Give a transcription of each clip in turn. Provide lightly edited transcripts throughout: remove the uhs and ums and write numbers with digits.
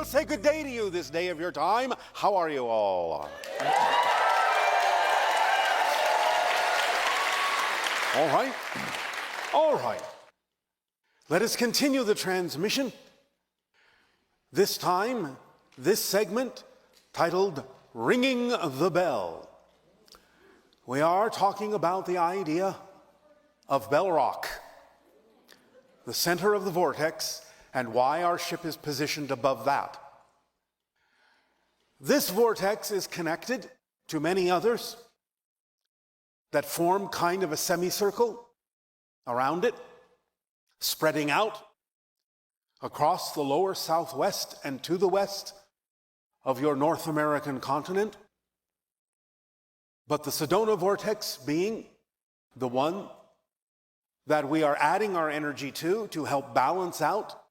say good day to you this day of your time. How are you all? All right. All right. Let us continue the transmission. This time, this segment titled Ringing the Bell. We are talking about the idea of Bell Rock, the center of the vortex, and why our ship is positioned above that. This vortex is connected to many others that form kind of a semicircle around it, spreading out across the lower southwest and to the west of your North American continent. But the Sedona vortex being the one that we are adding our energy to help balance out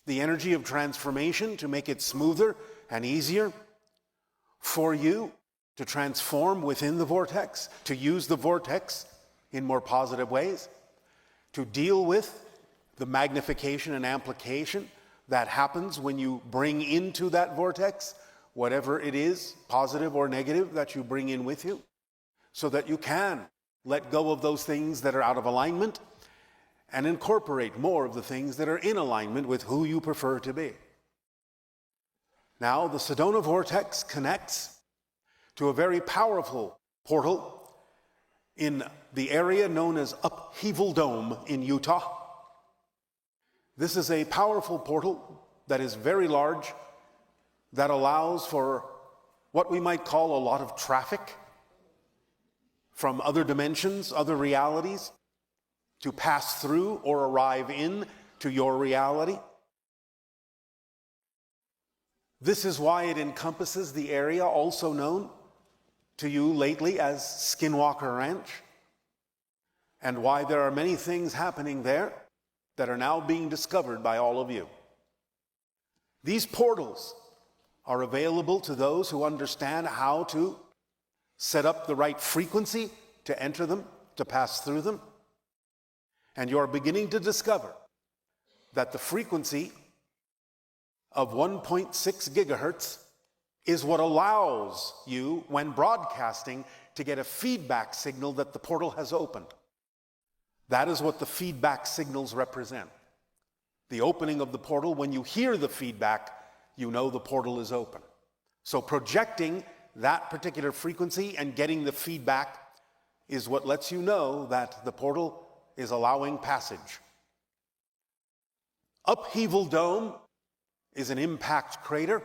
the energy of transformation, to make it smoother and easier for you to transform within the vortex, to use the vortex in more positive ways, to deal with the magnification and amplification that happens when you bring into that vortex whatever it is, positive or negative, that you bring in with you, so that you can let go of those things that are out of alignment and incorporate more of the things that are in alignment with who you prefer to be. Now, the Sedona vortex connects to a very powerful portal in the area known as Upheaval Dome in Utah. This is a powerful portal that is very large, that allows for what we might call a lot of traffic from other dimensions, other realities, to pass through or arrive in to your reality. This is why it encompasses the area also known to you lately as Skinwalker Ranch, and why there are many things happening there that are now being discovered by all of you. These portals are available to those who understand how to set up the right frequency to enter them, to pass through them. And you're beginning to discover that the frequency of 1.6 gigahertz is what allows you, when broadcasting, to get a feedback signal that the portal has opened. That is what the feedback signals represent. The opening of the portal, when you hear the feedback, you know the portal is open. So projecting that particular frequency and getting the feedback is what lets you know that the portal is allowing passage. Upheaval Dome is an impact crater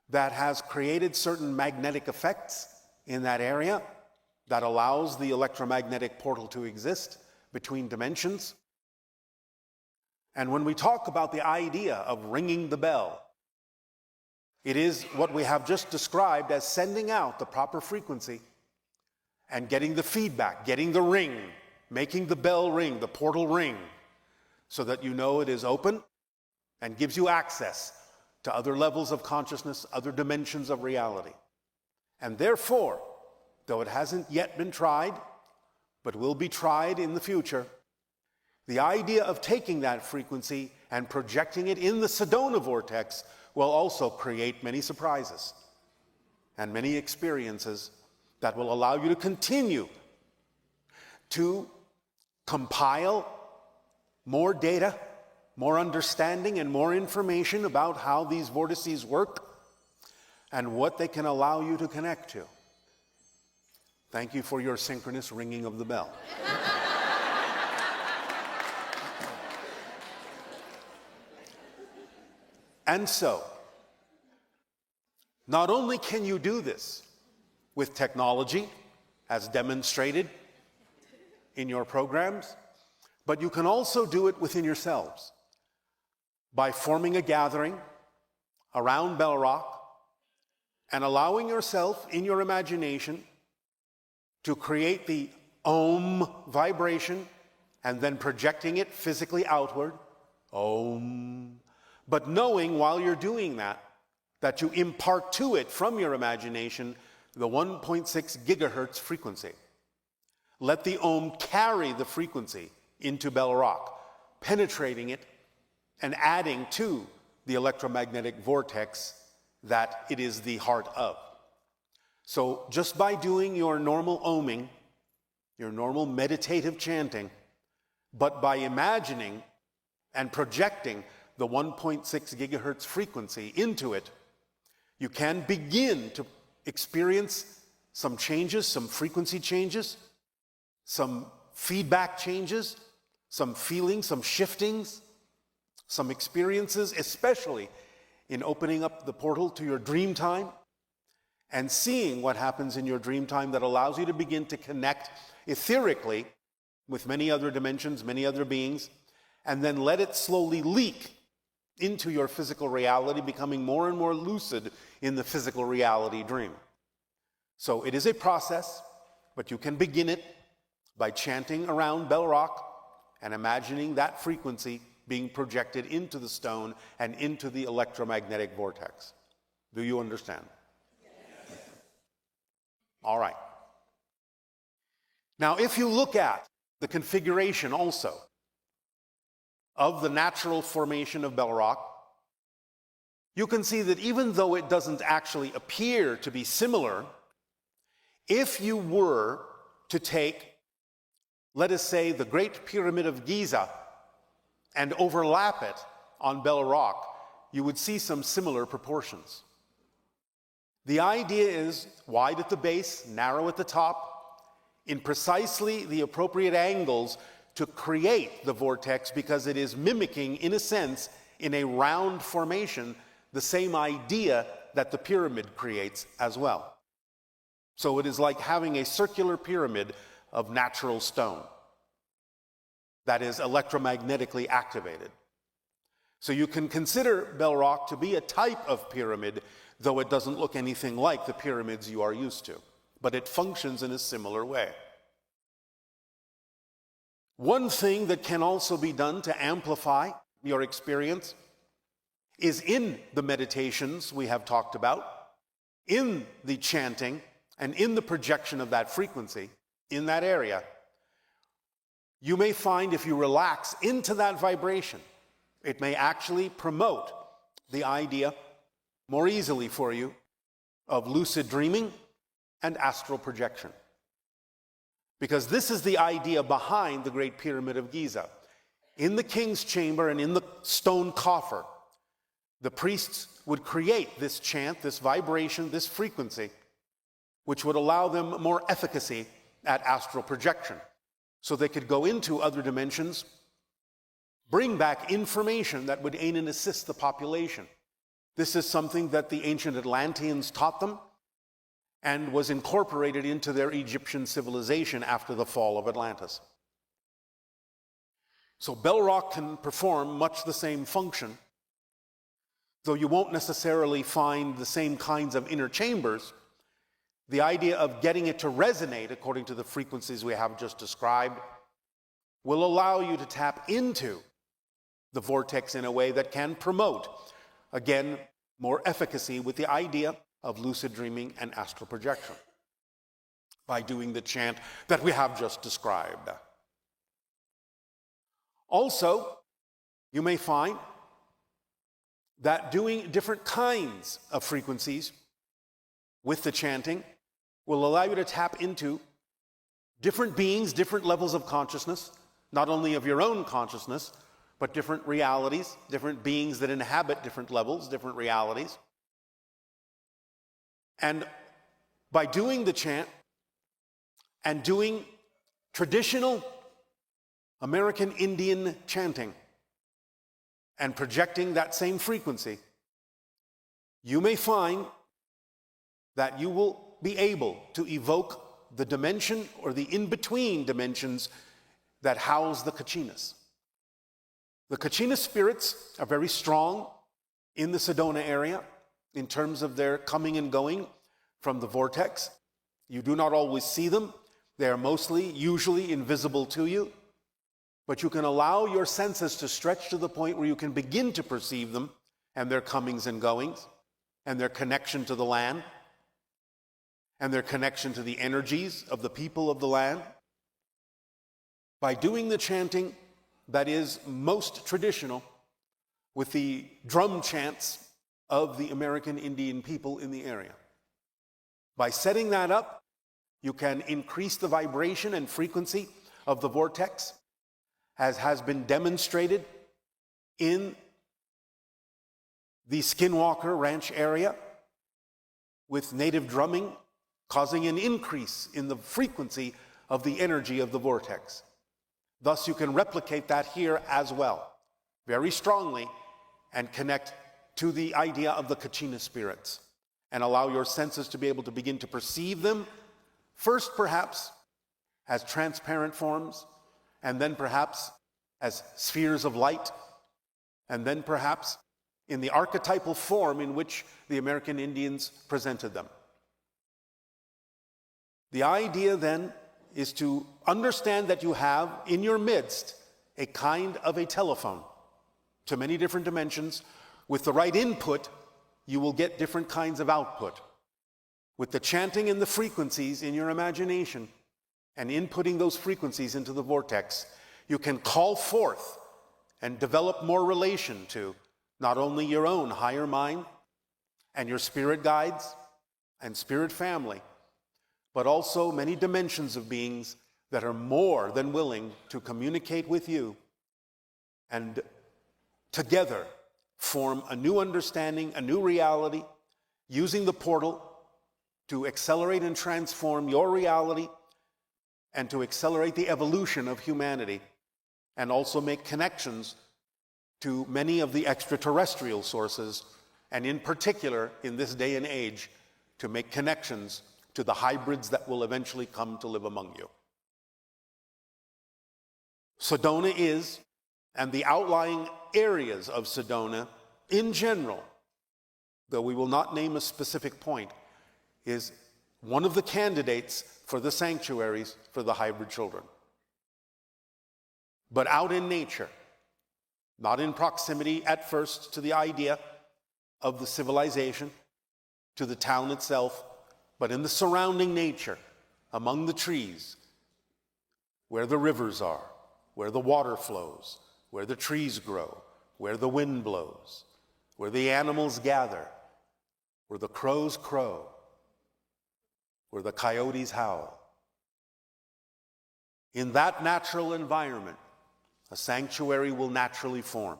that has created certain magnetic effects in that area that allows the electromagnetic portal to exist between dimensions. And when we talk about the idea of ringing the bell, it is what we have just described as sending out the proper frequency and getting the feedback, getting the ring, making the bell ring, the portal ring, so that you know it is open and gives you access to other levels of consciousness, other dimensions of reality. And therefore, though it hasn't yet been tried, but will be tried in the future, the idea of taking that frequency and projecting it in the Sedona vortex will also create many surprises and many experiences that will allow you to continue to compile more data, more understanding, and more information about how these vortices work and what they can allow you to connect to. Thank you for your synchronous ringing of the bell. And so, not only can you do this with technology, as demonstrated in your programs, but you can also do it within yourselves by forming a gathering around Bell Rock and allowing yourself in your imagination to create the Om vibration and then projecting it physically outward, Om, but knowing while you're doing that, that you impart to it from your imagination the 1.6 gigahertz frequency. Let the Om carry the frequency into Bell Rock, penetrating it and adding to the electromagnetic vortex that it is the heart of. So just by doing your normal oming, your normal meditative chanting, but by imagining and projecting the 1.6 gigahertz frequency into it, you can begin to experience some changes, some frequency changes, some feedback changes, some feelings, some shiftings, some experiences, especially in opening up the portal to your dream time and seeing what happens in your dream time that allows you to begin to connect etherically with many other dimensions, many other beings, and then let it slowly leak into your physical reality, becoming more and more lucid in the physical reality dream. So it is a process, but you can begin it by chanting around Bell Rock and imagining that frequency being projected into the stone and into the electromagnetic vortex. Do you understand? Yes. All right. Now, if you look at the configuration also of the natural formation of Bell Rock, you can see that even though it doesn't actually appear to be similar, if you were to take, let us say, the Great Pyramid of Giza and overlap it on Bell Rock, you would see some similar proportions. The idea is wide at the base, narrow at the top, in precisely the appropriate angles to create the vortex, because it is mimicking, in a sense, in a round formation, the same idea that the pyramid creates as well. So it is like having a circular pyramid of natural stone that is electromagnetically activated. So you can consider Bell Rock to be a type of pyramid, though it doesn't look anything like the pyramids you are used to, but it functions in a similar way. One thing that can also be done to amplify your experience is in the meditations we have talked about, in the chanting, and in the projection of that frequency in that area. You may find if you relax into that vibration, it may actually promote the idea more easily for you of lucid dreaming and astral projection. Because this is the idea behind the Great Pyramid of Giza. In the king's chamber and in the stone coffer, the priests would create this chant, this vibration, this frequency, which would allow them more efficacy at astral projection. So they could go into other dimensions, bring back information that would aid and assist the population. This is something that the ancient Atlanteans taught them and was incorporated into their Egyptian civilization after the fall of Atlantis. So Bell Rock can perform much the same function, though you won't necessarily find the same kinds of inner chambers. The idea of getting it to resonate according to the frequencies we have just described will allow you to tap into the vortex in a way that can promote, again, more efficacy with the idea of lucid dreaming and astral projection by doing the chant that we have just described. Also, you may find that doing different kinds of frequencies with the chanting will allow you to tap into different beings, different levels of consciousness, not only of your own consciousness, but different realities, different beings that inhabit different levels, different realities. And by doing the chant and doing traditional American Indian chanting and projecting that same frequency, you may find that you will be able to evoke the dimension or the in-between dimensions that house the Kachinas. The Kachina spirits are very strong in the Sedona area in terms of their coming and going from the vortex. You do not always see them. They are usually invisible to you, but you can allow your senses to stretch to the point where you can begin to perceive them and their comings and goings and their connection to the land and their connection to the energies of the people of the land. By doing the chanting that is most traditional, with the drum chants of the American Indian people in the area. By setting that up, you can increase the vibration and frequency of the vortex, as has been demonstrated in the Skinwalker Ranch area with native drumming, causing an increase in the frequency of the energy of the vortex. Thus, you can replicate that here as well, very strongly, and connect to the idea of the Kachina spirits, and allow your senses to be able to begin to perceive them, first perhaps as transparent forms, and then perhaps as spheres of light, and then perhaps in the archetypal form in which the American Indians presented them. The idea then is to understand that you have in your midst a kind of a telephone to many different dimensions. With the right input, you will get different kinds of output. With the chanting and the frequencies in your imagination and inputting those frequencies into the vortex, you can call forth and develop more relation to not only your own higher mind and your spirit guides and spirit family, but also many dimensions of beings that are more than willing to communicate with you and together form a new understanding, a new reality, using the portal to accelerate and transform your reality and to accelerate the evolution of humanity, and also make connections to many of the extraterrestrial sources, and in particular, in this day and age, to make connections to the hybrids that will eventually come to live among you. Sedona is, and the outlying areas of Sedona in general, though we will not name a specific point, is one of the candidates for the sanctuaries for the hybrid children. But out in nature, not in proximity at first to the idea of the civilization, to the town itself, but in the surrounding nature, among the trees, where the rivers are, where the water flows, where the trees grow, where the wind blows, where the animals gather, where the crows crow, where the coyotes howl. In that natural environment, a sanctuary will naturally form,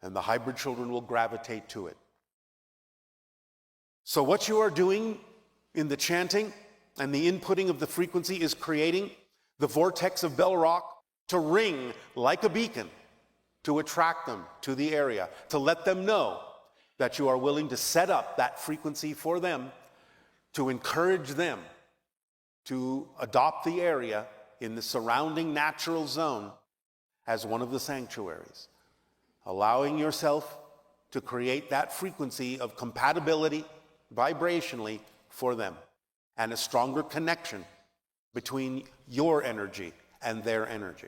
and the hybrid children will gravitate to it. So what you are doing in the chanting and the inputting of the frequency is creating the vortex of Bell Rock to ring like a beacon, to attract them to the area, to let them know that you are willing to set up that frequency for them, to encourage them to adopt the area in the surrounding natural zone as one of the sanctuaries, allowing yourself to create that frequency of compatibility vibrationally for them, and a stronger connection between your energy and their energy.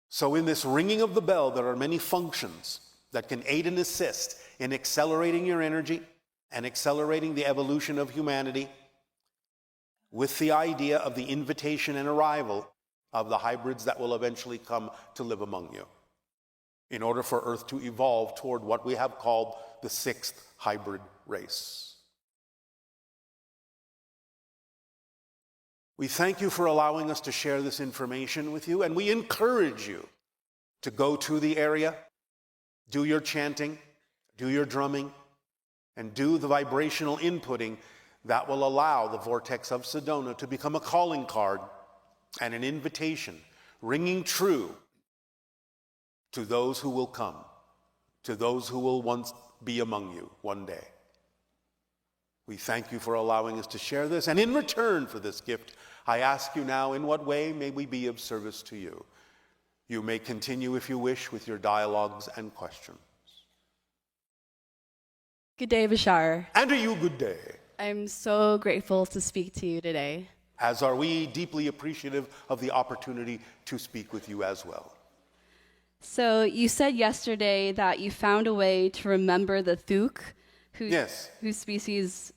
So in this ringing of the bell, there are many functions that can aid and assist in accelerating your energy and accelerating the evolution of humanity, with the idea of the invitation and arrival of the hybrids that will eventually come to live among you, in order for Earth to evolve toward what we have called the sixth hybrid race. We thank you for allowing us to share this information with you, and we encourage you to go to the area, do your chanting, do your drumming, and do the vibrational inputting that will allow the vortex of Sedona to become a calling card and an invitation, ringing true to those who will come, to those who will once be among you one day. We thank you for allowing us to share this, and in return for this gift, I ask you now, in what way may we be of service to you? You may continue, if you wish, with your dialogues and questions. Good day, Bashar. And to you, good day. I'm so grateful to speak to you today. As are we, deeply appreciative of the opportunity to speak with you as well. So you said yesterday that you found a way to remember the Thukque, whose species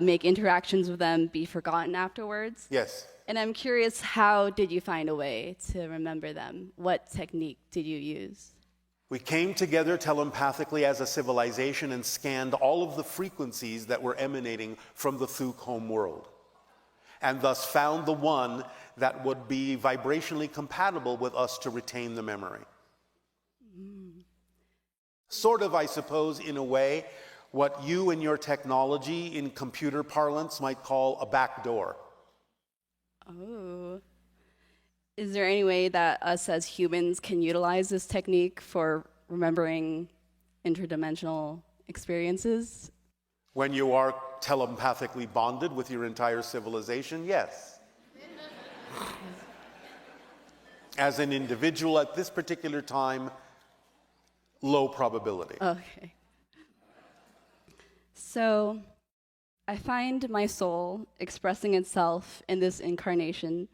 make interactions with them be forgotten afterwards. Yes. And I'm curious, how did you find a way to remember them? What technique did you use? We came together telepathically as a civilization and scanned all of the frequencies that were emanating from the Thukque home world, and thus found the one that would be vibrationally compatible with us to retain the memory. Sort of, I suppose, in a way, what you and your technology in computer parlance might call a backdoor. Oh. Is there any way that us as humans can utilize this technique for remembering interdimensional experiences? When you are telepathically bonded with your entire civilization, yes. As an individual at this particular time, low probability. Okay. So, I find my soul expressing itself in this incarnation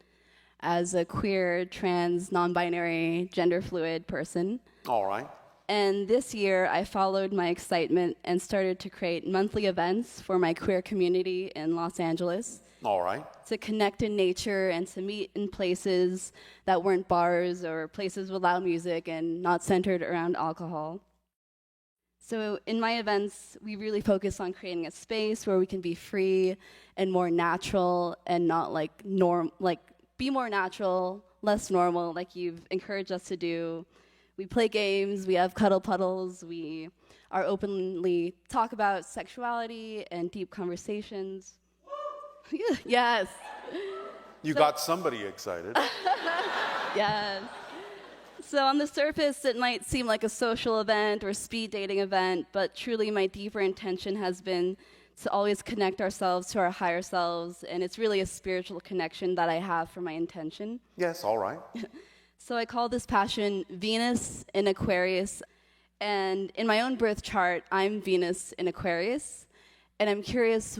as a queer, trans, non-binary, gender fluid person. All right. And this year, I followed my excitement and started to create monthly events for my queer community in Los Angeles. All right. To connect in nature and to meet in places that weren't bars or places with loud music and not centered around alcohol. So in my events, we really focus on creating a space where we can be free and more natural and not be more natural, less normal, like you've encouraged us to do. We play games, we have cuddle puddles, we are openly talk about sexuality and deep conversations. Yes. You got somebody excited. Yes. So on the surface, it might seem like a social event or speed dating event, but truly my deeper intention has been to always connect ourselves to our higher selves, and it's really a spiritual connection that I have for my intention. Yes, all right. So I call this passion Venus in Aquarius, and in my own birth chart, I'm Venus in Aquarius, and I'm curious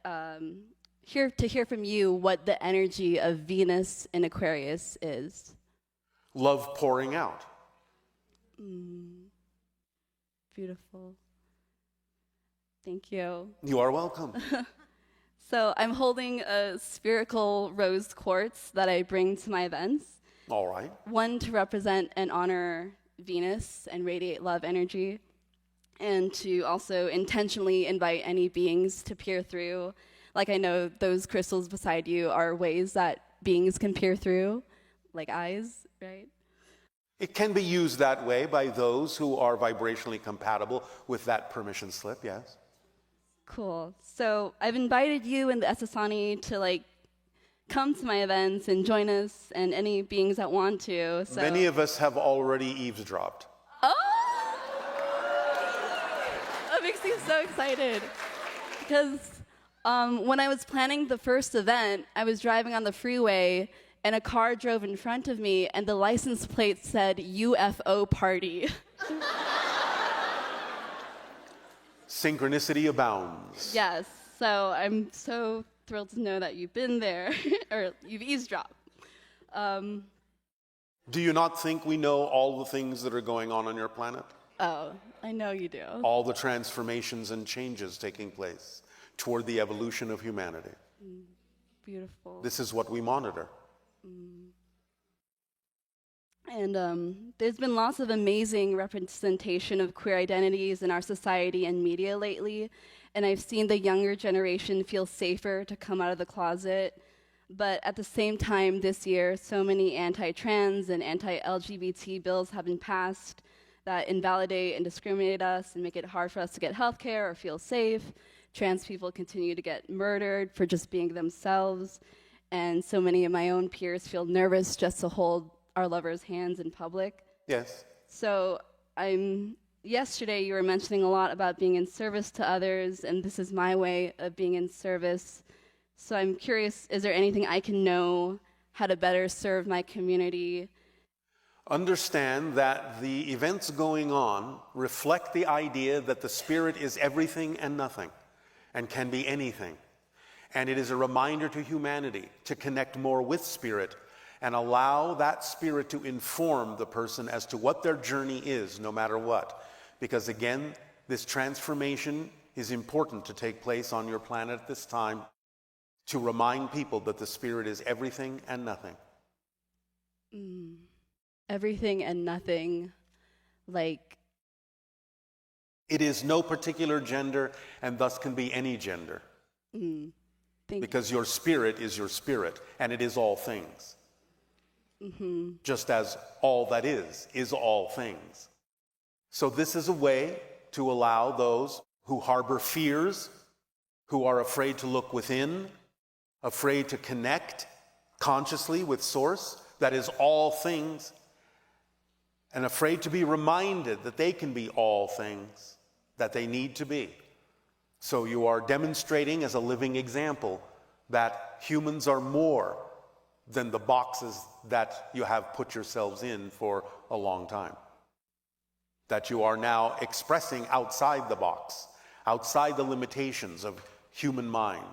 to hear from you what the energy of Venus in Aquarius is. Love pouring out. Beautiful. Thank you. You are welcome. So I'm holding a spherical rose quartz that I bring to my events. All right. One to represent and honor Venus and radiate love energy, and to also intentionally invite any beings to peer through. Like I know those crystals beside you are ways that beings can peer through, like eyes, right? It can be used that way by those who are vibrationally compatible with that permission slip, yes. Cool. So I've invited you and the Esasani to come to my events and join us, and any beings that want to. So. Many of us have already eavesdropped. Oh! That makes me so excited. Because when I was planning the first event, I was driving on the freeway, and a car drove in front of me, and the license plate said UFO party. Synchronicity abounds. Yes, so I'm so thrilled to know that you've been there, or you've eavesdropped. Do you not think we know all the things that are going on your planet? Oh, I know you do. All the transformations and changes taking place toward the evolution of humanity. Beautiful. This is what we monitor. And there's been lots of amazing representation of queer identities in our society and media lately, and I've seen the younger generation feel safer to come out of the closet. But at the same time this year, so many anti-trans and anti-LGBT bills have been passed that invalidate and discriminate us and make it hard for us to get healthcare or feel safe. Trans people continue to get murdered for just being themselves, and so many of my own peers feel nervous just to hold our lovers' hands in public. Yes. So yesterday you were mentioning a lot about being in service to others, and this is my way of being in service. So I'm curious, is there anything I can know how to better serve my community? Understand that the events going on reflect the idea that the spirit is everything and nothing, and can be anything. And it is a reminder to humanity to connect more with spirit and allow that spirit to inform the person as to what their journey is, no matter what. Because again, this transformation is important to take place on your planet at this time, to remind people that the spirit is everything and nothing. Everything and nothing. Like, It is no particular gender and thus can be any gender. thank you. Because your spirit is your spirit and it is all things. Just as all that is all things. So this is a way to allow those who harbor fears, who are afraid to look within, afraid to connect consciously with Source, that is all things, and afraid to be reminded that they can be all things that they need to be. So you are demonstrating as a living example that humans are more than the boxes that you have put yourselves in for a long time. That you are now expressing outside the box, outside the limitations of human mind,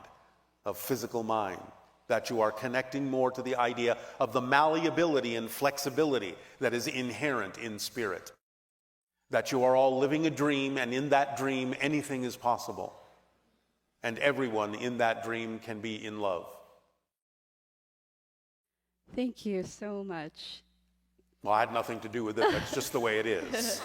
of physical mind, that you are connecting more to the idea of the malleability and flexibility that is inherent in spirit. That you are all living a dream, and in that dream anything is possible. And everyone in that dream can be in love. Thank you so much. Well, I had nothing to do with it. That's just the way it is.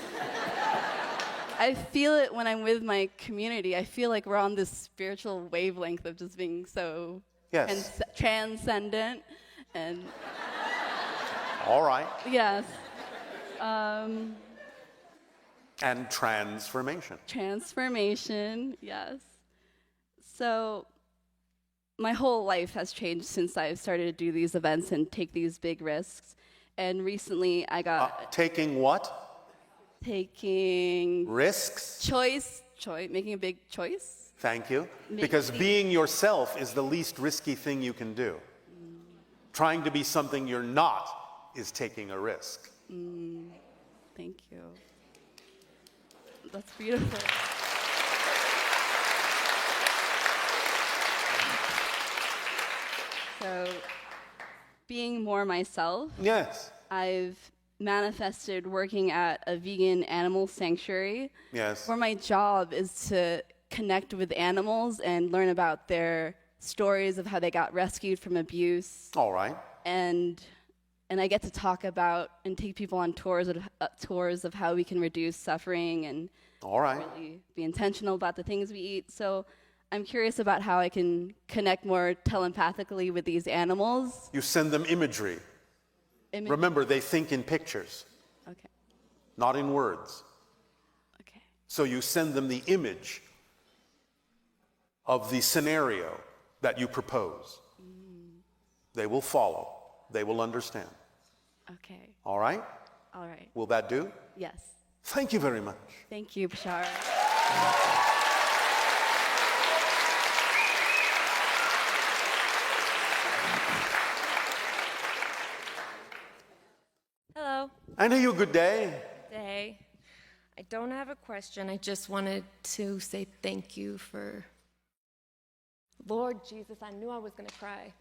I feel it when I'm with my community. I feel like we're on this spiritual wavelength of just being so Yes. transcendent. And All right. yes. And transformation. Transformation, yes. So my whole life has changed since I've started to do these events and take these big risks. And recently I got Taking what? taking Risks? making a big choice. Thank you. Because being yourself is the least risky thing you can do. Trying to be something you're not is taking a risk. Thank you. That's beautiful. So, being more myself, Yes. I've manifested working at a vegan animal sanctuary. Yes. Where my job is to connect with animals and learn about their stories of how they got rescued from abuse. All right. And I get to talk about and take people on tours of how we can reduce suffering and All right. really be intentional about the things we eat. So I'm curious about how I can connect more telepathically with these animals. You send them imagery. Remember, they think in pictures, Okay. not in words. Okay. So you send them the image of the scenario that you propose. They will follow. They will understand. Okay. All right? All right. Will that do? Yes. Thank you very much. Thank you, Bashar. Hello. And you good day. Day. I don't have a question. I just wanted to say thank you for... Lord Jesus, I knew I was going to cry.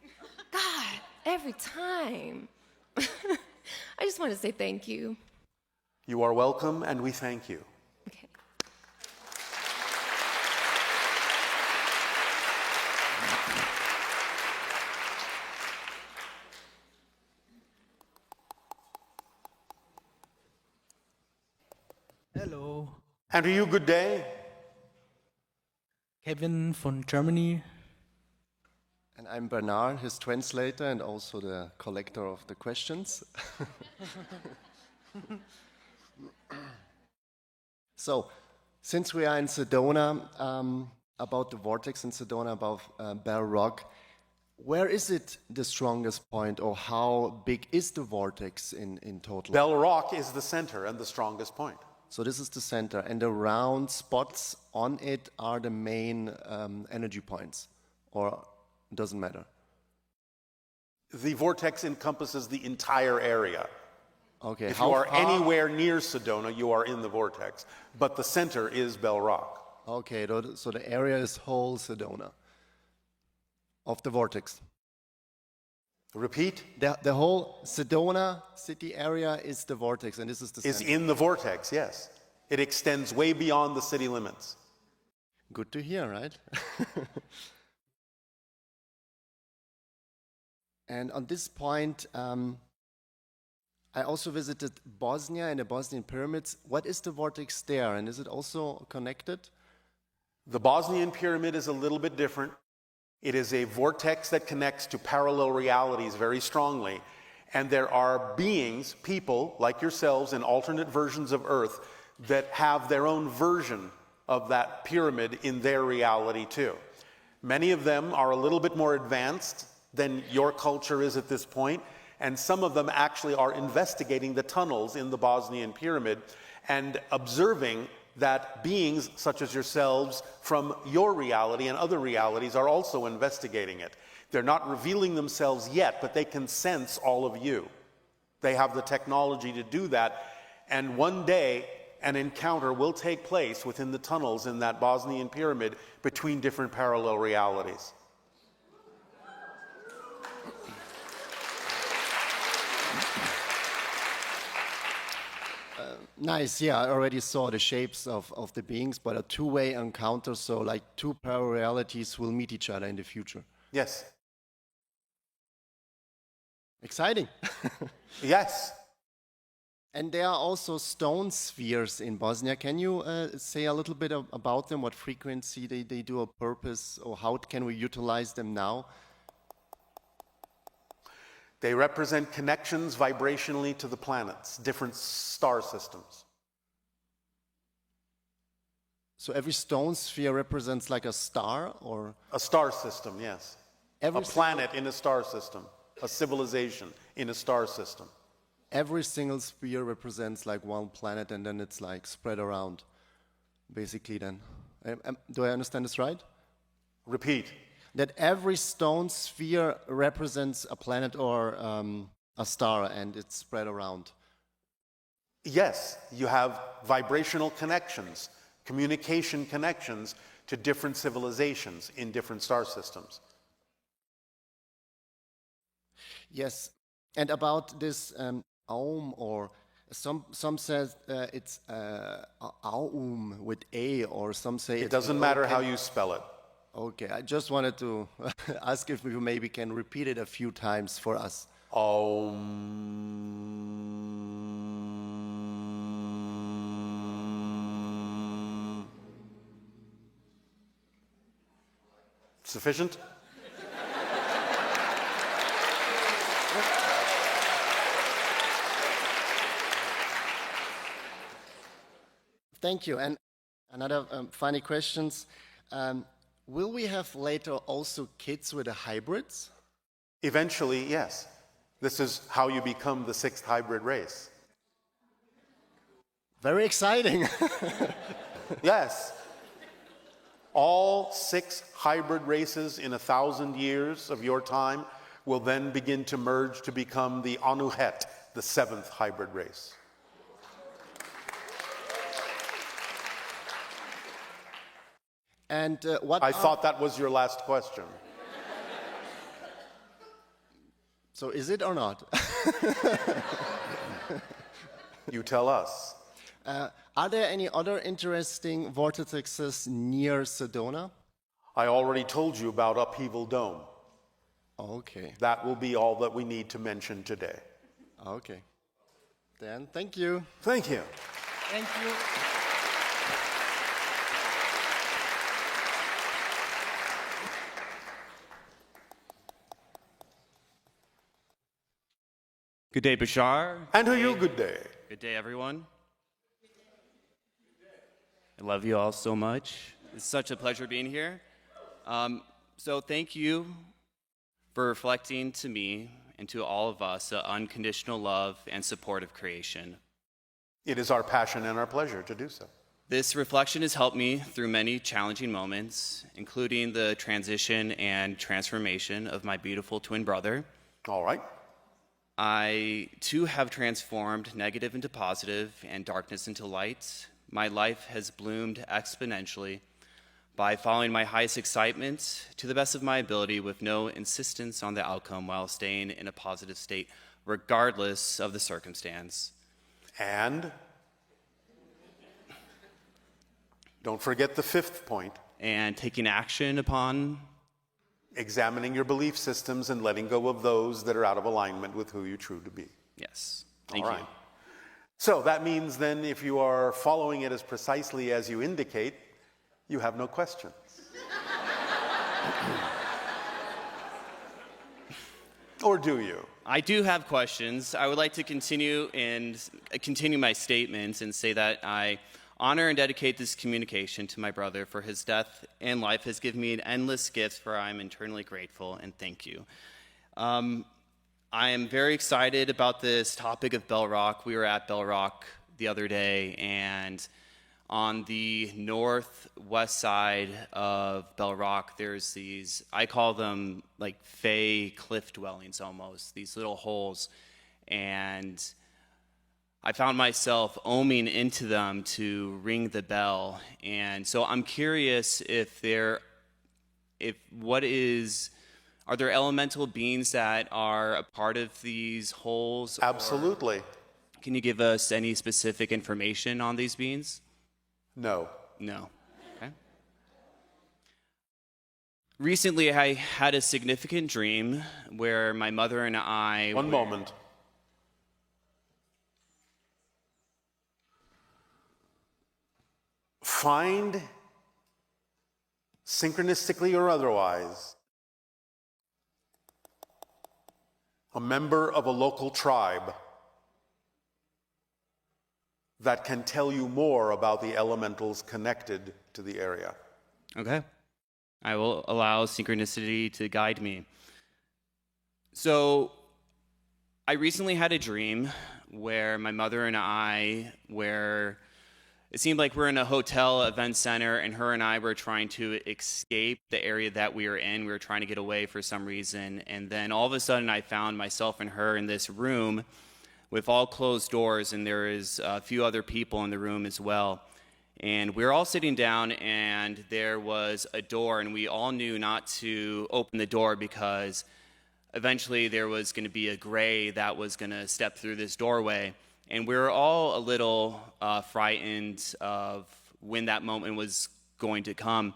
God, every time. I just want to say thank you. You are welcome, and we thank you. Okay. Hello, And you good day. Kevin from Germany. And I'm Bernard, his translator and also the collector of the questions. So, since we are in Sedona, about the vortex in Sedona, about Bell Rock, where is it the strongest point, or how big is the vortex in total? Bell Rock is the center and the strongest point. So this is the center, and the round spots on it are the main energy points, or it doesn't matter? The vortex encompasses the entire area. Okay. If you are anywhere near Sedona, you are in the vortex. But the center is Bell Rock. Okay, so the area is whole Sedona of the vortex. Repeat. The whole Sedona city area is the vortex, and this is the Is center. in the vortex, yes. It extends way beyond the city limits. Good to hear, right? And on this point, I also visited Bosnia and the Bosnian pyramids. What is the vortex there, and is it also connected? The Bosnian pyramid is a little bit different. It is a vortex that connects to parallel realities very strongly. And there are beings, people like yourselves in alternate versions of Earth that have their own version of that pyramid in their reality too. Many of them are a little bit more advanced than your culture is at this point, and some of them actually are investigating the tunnels in the Bosnian pyramid and observing that beings such as yourselves from your reality and other realities are also investigating it. They're not revealing themselves yet, but they can sense all of you. They have the technology to do that, and one day an encounter will take place within the tunnels in that Bosnian pyramid between different parallel realities. Nice, yeah, I already saw the shapes of the beings, but a two-way encounter, so like two parallel realities will meet each other in the future. Yes. Exciting. Yes. And there are also stone spheres in Bosnia. Can you say a little bit about them, what frequency they do, a purpose, or how can we utilize them now? They represent connections vibrationally to the planets, different star systems. So every stone sphere represents like a star, or? A star system, yes. A planet in a star system, a civilization in a star system. Every single sphere represents like one planet, and then it's like spread around, basically then. Do I understand this right? Repeat. That every stone sphere represents a planet or a star, and it's spread around. Yes, you have vibrational connections, communication connections to different civilizations in different star systems. Yes, and about this Aum, or some says it's Aum with A, or some say it doesn't matter how you spell it. Okay, I just wanted to ask if we maybe can repeat it a few times for us. Sufficient? Thank you. And another funny questions. Will we have later also kids with the hybrids? Eventually, yes. This is how you become the sixth hybrid race. Very exciting. Yes. All 6 hybrid races in 1,000 years of your time will then begin to merge to become the Anuhet, the 7th hybrid race. And I thought that was your last question. So is it or not? You tell us. Are there any other interesting vortexes near Sedona? I already told you about Upheaval Dome. Okay. That will be all that we need to mention today. Okay. Then, thank you. Thank you. Thank you. Good day, Bashar. And to you, good day. Good day, everyone. I love you all so much. It's such a pleasure being here. So thank you for reflecting to me and to all of us the unconditional love and support of creation. It is our passion and our pleasure to do so. This reflection has helped me through many challenging moments, including the transition and transformation of my beautiful twin brother. All right. I, too, have transformed negative into positive and darkness into light. My life has bloomed exponentially by following my highest excitement to the best of my ability with no insistence on the outcome while staying in a positive state regardless of the circumstance. And don't forget the 5th point. And taking action upon Examining your belief systems and letting go of those that are out of alignment with who you true to be. Yes. Thank All you. right. So that means then if you are following it as precisely as you indicate, you have no questions. Or do you? I do have questions. I would like to continue my statements and say that I honor and dedicate this communication to my brother, for his death and life has given me an endless gift, for I am eternally grateful, and thank you. I am very excited about this topic of Bell Rock. We were at Bell Rock the other day, and on the northwest side of Bell Rock, there's these, I call them like fey cliff dwellings almost, these little holes. And I found myself ohming into them to ring the bell. And so I'm curious are there elemental beings that are a part of these holes? Absolutely. Can you give us any specific information on these beings? No. No. Okay. Recently, I had a significant dream where my mother and I... One moment. Find, synchronistically or otherwise, a member of a local tribe that can tell you more about the elementals connected to the area. Okay. I will allow synchronicity to guide me. So, I recently had a dream where my mother and I it seemed like we're in a hotel event center, and her and I were trying to escape the area that we were in. We were trying to get away for some reason. And then all of a sudden, I found myself and her in this room with all closed doors, and there is a few other people in the room as well. And we were all sitting down, and there was a door, and we all knew not to open the door because eventually there was going to be a gray that was going to step through this doorway. And we were all a little frightened of when that moment was going to come.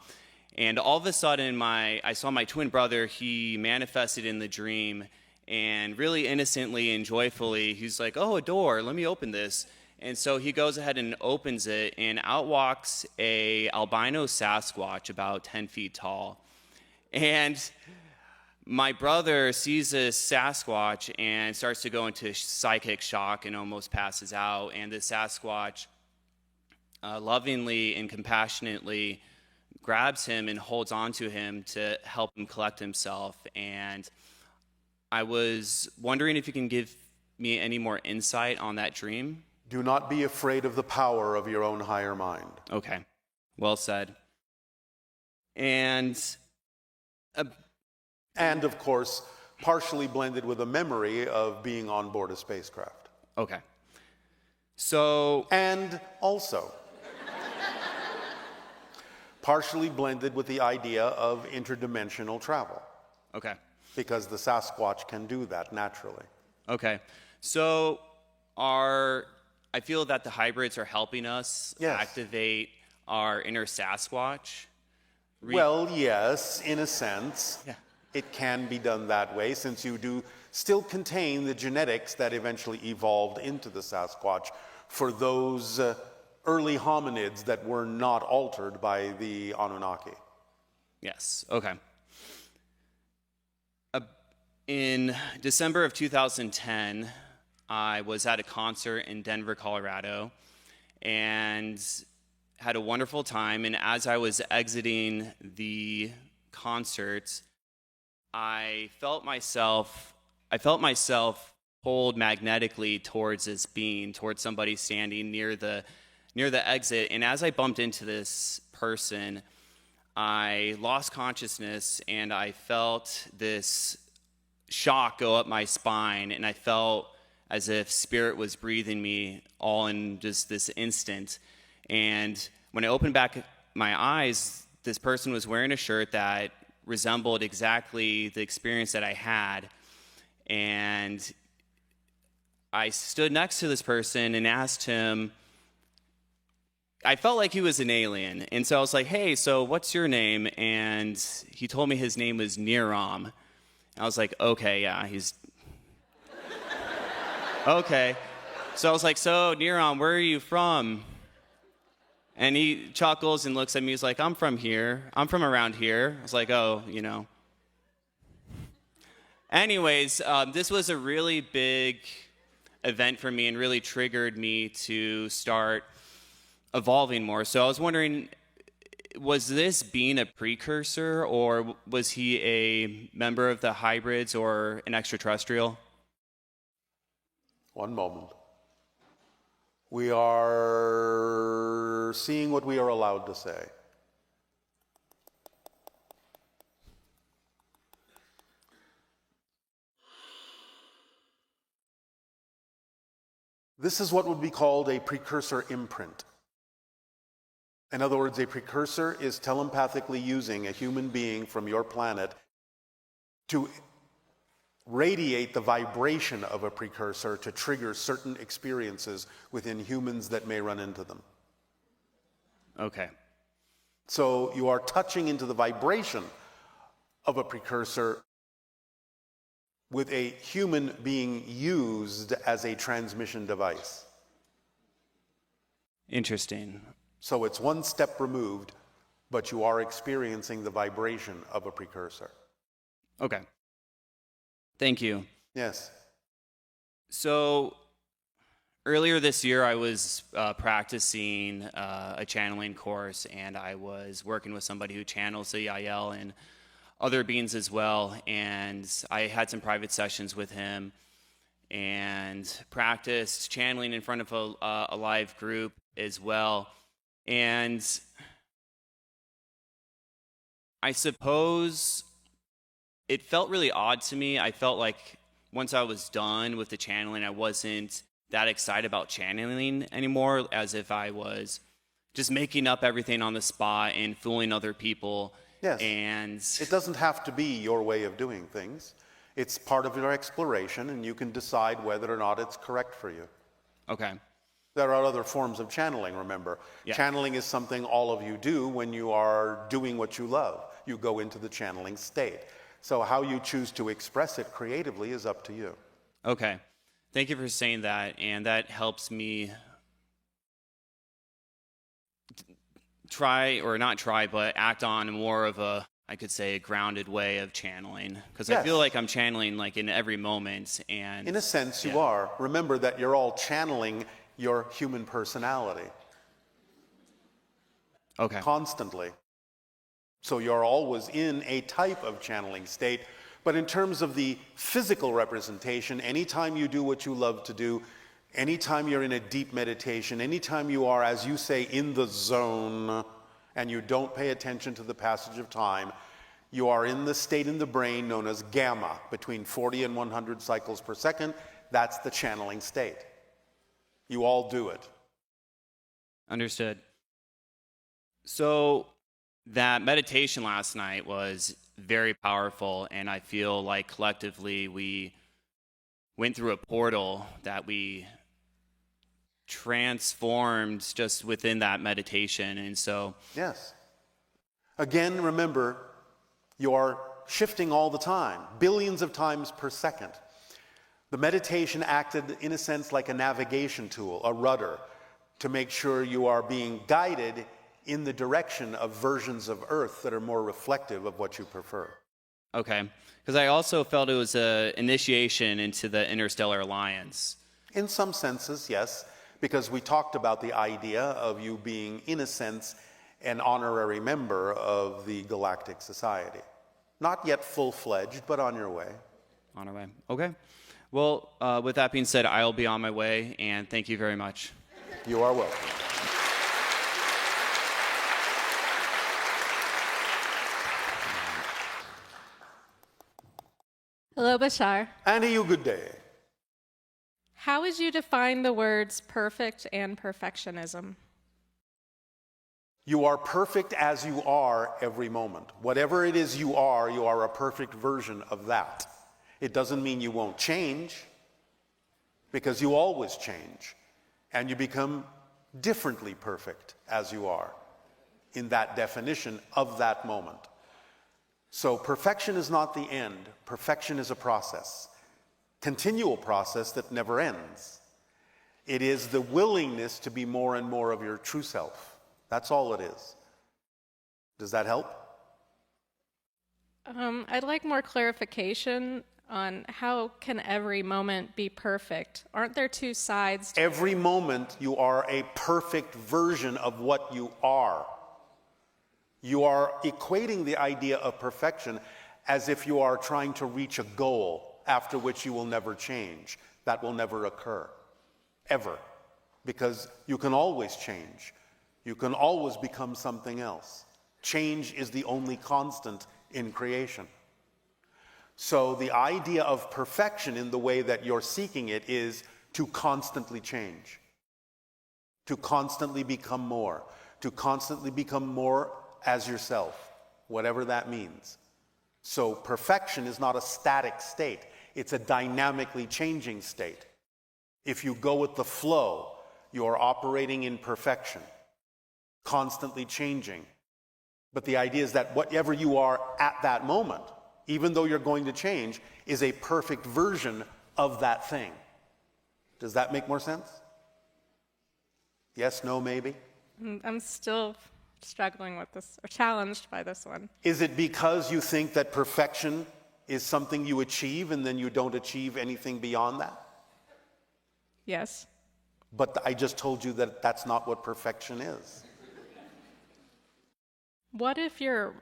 And all of a sudden, I saw my twin brother. He manifested in the dream, and really innocently and joyfully, he's like, "Oh, a door, let me open this." And so he goes ahead and opens it, and out walks a albino Sasquatch about 10 feet tall. And my brother sees this Sasquatch and starts to go into psychic shock and almost passes out. And the Sasquatch lovingly and compassionately grabs him and holds on to him to help him collect himself. And I was wondering if you can give me any more insight on that dream. Do not be afraid of the power of your own higher mind. Okay, well said. And of course, partially blended with a memory of being on board a spacecraft. okay. So, And also, partially blended with the idea of interdimensional travel, okay. because the Sasquatch can do that naturally. Okay. So I feel that the hybrids are helping us Yes. activate our inner Sasquatch. Well, yes, in a sense. Yeah. It can be done that way, since you do still contain the genetics that eventually evolved into the Sasquatch for those early hominids that were not altered by the Anunnaki. Yes. Okay. In December of 2010, I was at a concert in Denver, Colorado, and had a wonderful time. And as I was exiting the concert, I felt myself pulled magnetically towards this being, towards somebody standing near the exit. And as I bumped into this person, I lost consciousness, and I felt this shock go up my spine, and I felt as if spirit was breathing me all in just this instant. And when I opened back my eyes, this person was wearing a shirt that resembled exactly the experience that I had. And I stood next to this person and asked him, I felt like he was an alien. And so I was like, "Hey, so what's your name?" And he told me his name was Niram. I was like, "Okay, yeah, he's..." Okay. So I was like, so, Neron, where are you from? And he chuckles and looks at me. He's like, I'm from here. I'm from around here. I was like, oh, you know. Anyways, this was a really big event for me and really triggered me to start evolving more. So I was wondering, was this being a precursor, or was he a member of the hybrids or an extraterrestrial? One moment. We are seeing what we are allowed to say. This is what would be called a precursor imprint. In other words, a precursor is telepathically using a human being from your planet to radiate the vibration of a precursor to trigger certain experiences within humans that may run into them. Okay. So you are touching into the vibration of a precursor with a human being used as a transmission device. Interesting. So it's one step removed, but you are experiencing the vibration of a precursor. Okay. Thank you. Yes. So earlier this year, I was practicing a channeling course, and I was working with somebody who channels the Yayel and other beings as well. And I had some private sessions with him and practiced channeling in front of a live group as well. And I suppose it felt really odd to me. I felt like once I was done with the channeling, I wasn't that excited about channeling anymore, as if I was just making up everything on the spot and fooling other people. Yes. And it doesn't have to be your way of doing things. It's part of your exploration, and you can decide whether or not it's correct for you. Okay. There are other forms of channeling, remember. Yeah. Channeling is something all of you do when you are doing what you love. You go into the channeling state. So how you choose to express it creatively is up to you. Okay. Thank you for saying that, and that helps me try, or not try, but act on more of a, I could say, a grounded way of channeling. Because Yes. I feel like I'm channeling like in every moment. And In a sense, you Yeah. are. Remember that you're all channeling your human personality Okay. constantly. So you're always in a type of channeling state. But in terms of the physical representation, anytime you do what you love to do, anytime you're in a deep meditation, anytime you are, as you say, in the zone, and you don't pay attention to the passage of time, you are in the state in the brain known as gamma, between 40 and 100 cycles per second. That's the channeling state. You all do it. Understood. So that meditation last night was very powerful, and I feel like collectively we went through a portal that we transformed just within that meditation. And so Yes. Again, remember, you are shifting all the time, billions of times per second. The meditation acted, in a sense, like a navigation tool, a rudder, to make sure you are being guided in the direction of versions of Earth that are more reflective of what you prefer. Okay. Because I also felt it was an initiation into the Interstellar Alliance. In some senses, yes, because we talked about the idea of you being, in a sense, an honorary member of the Galactic Society. Not yet full-fledged, but on your way. On our way. Okay. Well, with that being said, I'll be on my way, and thank you very much. You are welcome. Hello, Bashar. And you good day. How would you define the words perfect and perfectionism? You are perfect as you are every moment. Whatever it is you are a perfect version of that. It doesn't mean you won't change, because you always change, and you become differently perfect as you are in that definition of that moment. So perfection is not the end. Perfection is a process, continual process that never ends. It is the willingness to be more and more of your true self. That's all it is. Does that help? I'd like more clarification on how can every moment be perfect? Aren't there two sides to Every moment you are a perfect version of what you are. You are equating the idea of perfection as if you are trying to reach a goal after which you will never change. That will never occur, ever, because you can always change. You can always become something else. Change is the only constant in creation. So the idea of perfection in the way that you're seeking it is to constantly change, to constantly become more as yourself, whatever that means. So perfection is not a static state. It's a dynamically changing state. If you go with the flow, you are operating in perfection, constantly changing. But the idea is that whatever you are at that moment, even though you're going to change, is a perfect version of that thing. Does that make more sense? Yes, no, maybe? I'm still struggling with this, or challenged by this one. Is it because you think that perfection is something you achieve and then you don't achieve anything beyond that? Yes. But I just told you that that's not what perfection is. What if you're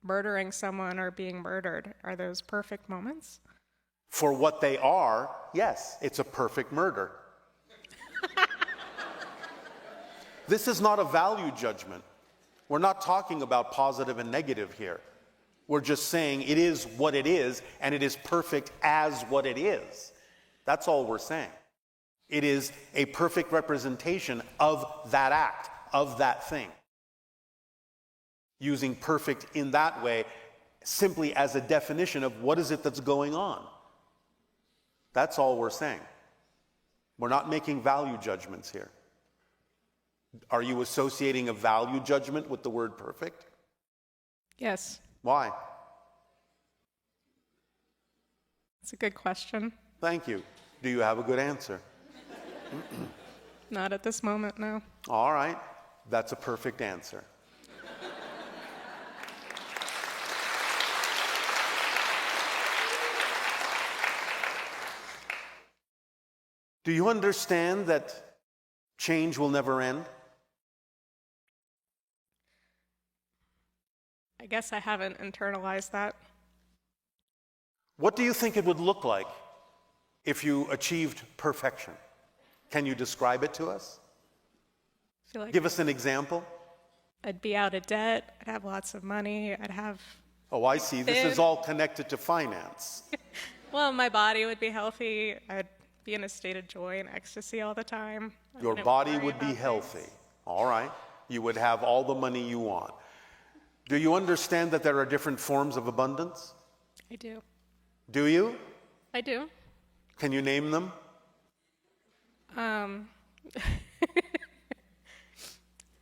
murdering someone or being murdered? Are those perfect moments? For what they are, yes, it's a perfect murder. This is not a value judgment. We're not talking about positive and negative here. We're just saying it is what it is, and it is perfect as what it is. That's all we're saying. It is a perfect representation of that act, of that thing. Using perfect in that way simply as a definition of what is it that's going on. That's all we're saying. We're not making value judgments here. Are you associating a value judgment with the word perfect? Yes. Why? That's a good question. Thank you. Do you have a good answer? Not at this moment, no. All right. That's a perfect answer. Do you understand that change will never end? I guess I haven't internalized that. What do you think it would look like if you achieved perfection? Can you describe it to us? I feel like Give us an example. I'd be out of debt, I'd have lots of money, I'd have... Oh, I see. This is all connected to finance. Well, my body would be healthy, I'd be in a state of joy and ecstasy all the time. Your body would be healthy. All right. You would have all the money you want. Do you understand that there are different forms of abundance? I do. Do you? I do. Can you name them?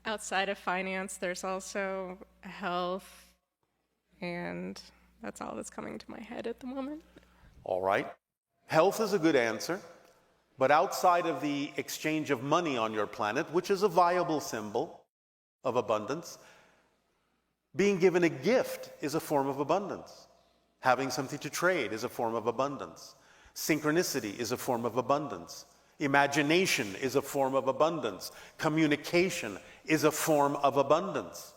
Outside of finance, there's also health, and that's all that's coming to my head at the moment. All right. Health is a good answer. But outside of the exchange of money on your planet, which is a viable symbol of abundance, being given a gift is a form of abundance. Having something to trade is a form of abundance. Synchronicity is a form of abundance. Imagination is a form of abundance. Communication is a form of abundance.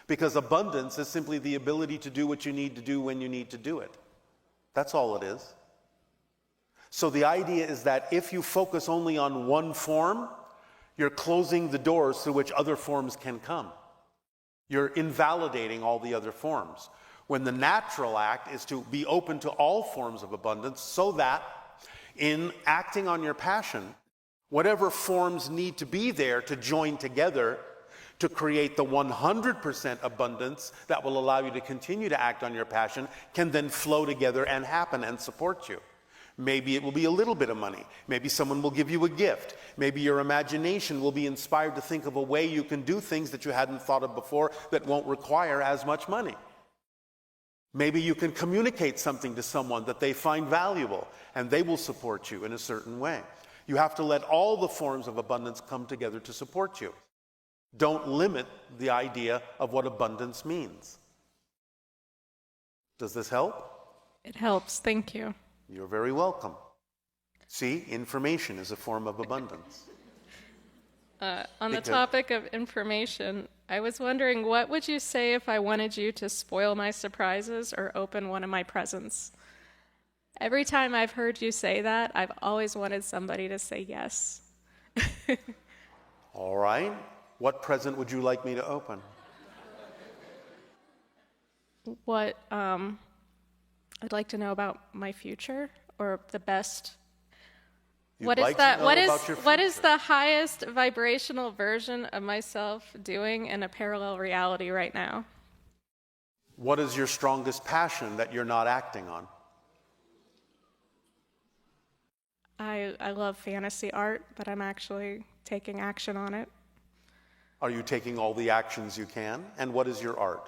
Because abundance is simply the ability to do what you need to do when you need to do it. That's all it is. So the idea is that if you focus only on one form, you're closing the doors through which other forms can come. You're invalidating all the other forms. When the natural act is to be open to all forms of abundance so that in acting on your passion, whatever forms need to be there to join together to create the 100% abundance that will allow you to continue to act on your passion can then flow together and happen and support you. Maybe it will be a little bit of money. Maybe someone will give you a gift. Maybe your imagination will be inspired to think of a way you can do things that you hadn't thought of before that won't require as much money. Maybe you can communicate something to someone that they find valuable, and they will support you in a certain way. You have to let all the forms of abundance come together to support you. Don't limit the idea of what abundance means. Does this help? It helps. Thank you. You're very welcome. See, information is a form of abundance. On the topic of information, I was wondering, what would you say if I wanted you to spoil my surprises or open one of my presents? Every time I've heard you say that, I've always wanted somebody to say yes. All right. What present would you like me to open? What I'd like to know about my future, or the best. You'd What like is to that? know What is about your what is future. the highest vibrational version of myself doing in a parallel reality right now? What is your strongest passion that you're not acting on? I love fantasy art, but I'm actually taking action on it. Are you taking all the actions you can? And what is your art?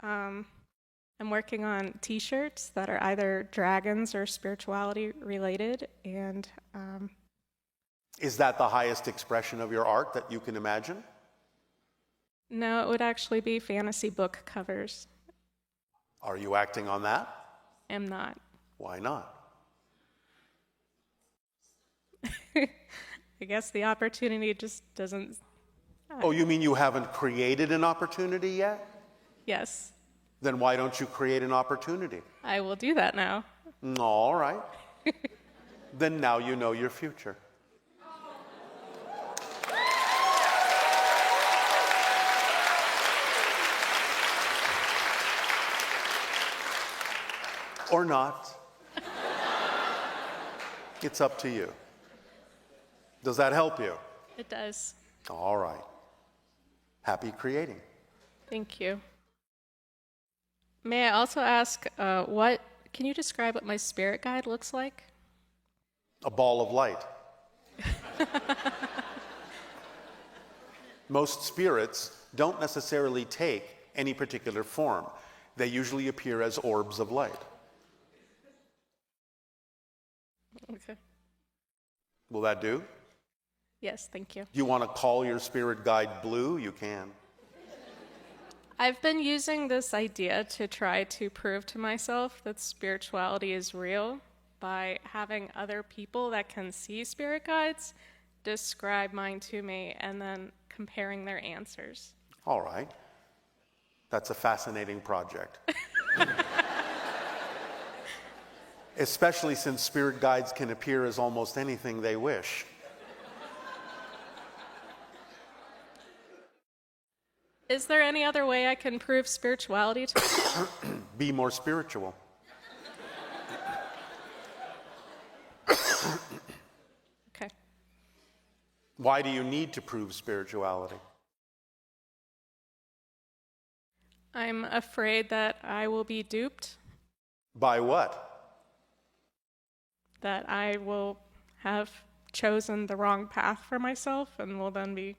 I'm working on T-shirts that are either dragons or spirituality related, and Is that the highest expression of your art that you can imagine? no, it would actually be fantasy book covers. Are you acting on that? Am not. Why not? I guess the opportunity just doesn't. Oh, you mean you haven't created an opportunity yet? Yes, Then why don't you create an opportunity? I will do that now. All right. Then now you know your future. Or not. It's up to you. Does that help you? It does. All right. Happy creating. Thank you. May I also ask, can you describe what my spirit guide looks like? A ball of light. Most spirits don't necessarily take any particular form. They usually appear as orbs of light. Okay. Will that do? Yes, thank you. You want to call your spirit guide Blue? You can. I've been using this idea to try to prove to myself that spirituality is real by having other people that can see spirit guides describe mine to me and then comparing their answers. All right. That's a fascinating project. Especially since spirit guides can appear as almost anything they wish. Is there any other way I can prove spirituality to Be more spiritual. Okay. Why do you need to prove spirituality? I'm afraid that I will be duped, By what? that I will have chosen the wrong path for myself and will then be...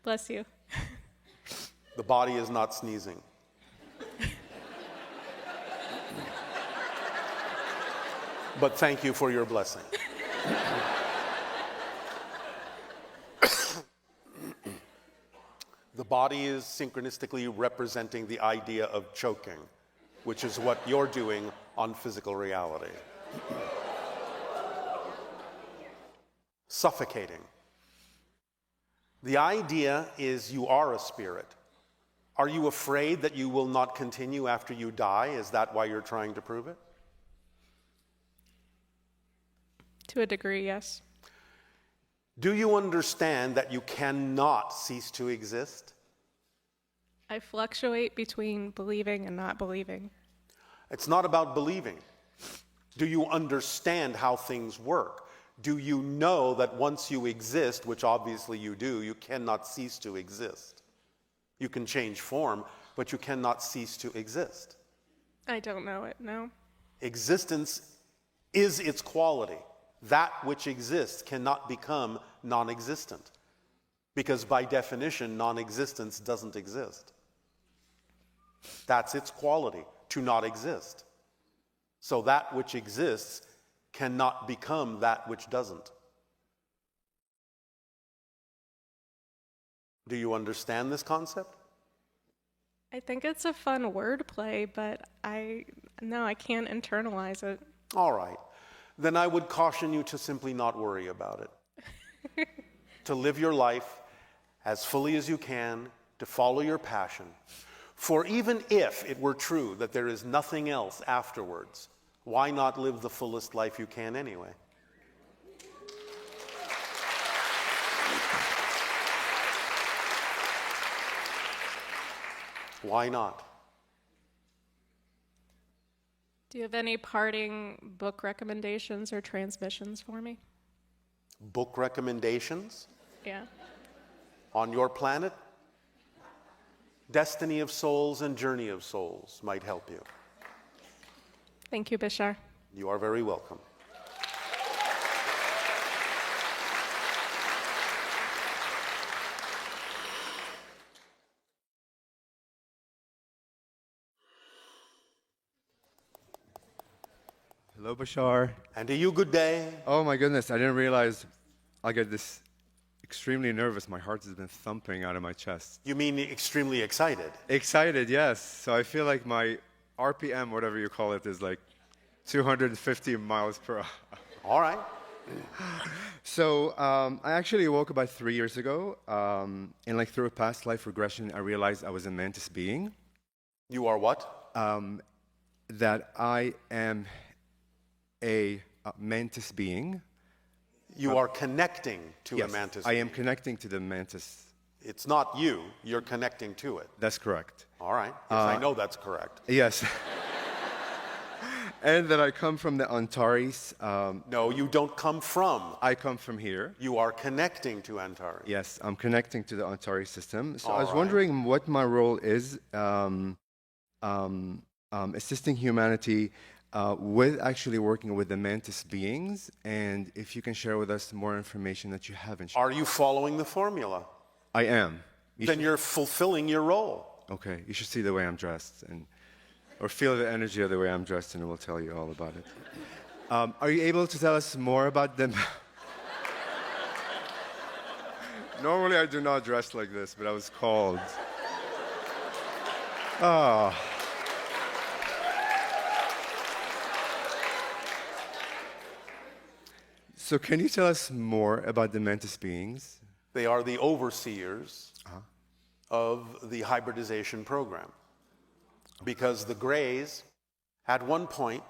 Bless you. The body is not sneezing. But thank you for your blessing. The body is synchronistically representing the idea of choking, which is what you're doing on physical reality. Suffocating. The idea is you are a spirit. Are you afraid that you will not continue after you die? Is that why you're trying to prove it? To a degree, yes. Do you understand that you cannot cease to exist? I fluctuate between believing and not believing. It's not about believing. Do you understand how things work? Do you know that once you exist, which obviously you do, you cannot cease to exist? You can change form, but you cannot cease to exist. I don't know it, no. Existence is its quality. That which exists cannot become non-existent, because by definition, non-existence doesn't exist. That's its quality, to not exist. So that which exists cannot become that which doesn't. Do you understand this concept? I think it's a fun wordplay, but I can't internalize it. All right. Then I would caution you to simply not worry about it. To live your life as fully as you can, to follow your passion. For even if it were true that there is nothing else afterwards, why not live the fullest life you can anyway? Why not? Do you have any parting book recommendations or transmissions for me? Book recommendations Yeah. on your planet? Destiny of Souls and Journey of Souls might help you. Thank you, Bashar. You are very welcome. Hello, Bashar. And to you, good day. Oh my goodness, I didn't realize I get this extremely nervous. My heart has been thumping out of my chest. You mean extremely excited? Excited, yes. So I feel like my RPM, whatever you call it, is like 250 miles per hour. All right. So I actually woke about 3 years ago, and like through a past life regression, I realized I was a Mantis being. You are what? That I am a Mantis being. You are connecting to Yes, a Mantis. I am connecting to the Mantis. It's not you, you're connecting to it. That's correct. All right. Yes, I know that's correct. Yes. And that I come from the Antares. No, you don't come from. I come from here. You are connecting to Antares. Yes, I'm connecting to the Antares system. So I was All right. wondering what my role is assisting humanity with actually working with the Mantis beings, and if you can share with us more information that you haven't shared. Are you following the formula? I am. Then you're fulfilling your role. Okay, you should see the way I'm dressed, or feel the energy of the way I'm dressed, and it will tell you all about it. Are you able to tell us more about them? Normally I do not dress like this, but I was called. Oh. So can you tell us more about the Mantis beings? They are the overseers of the hybridization program. Because the Greys, at one point,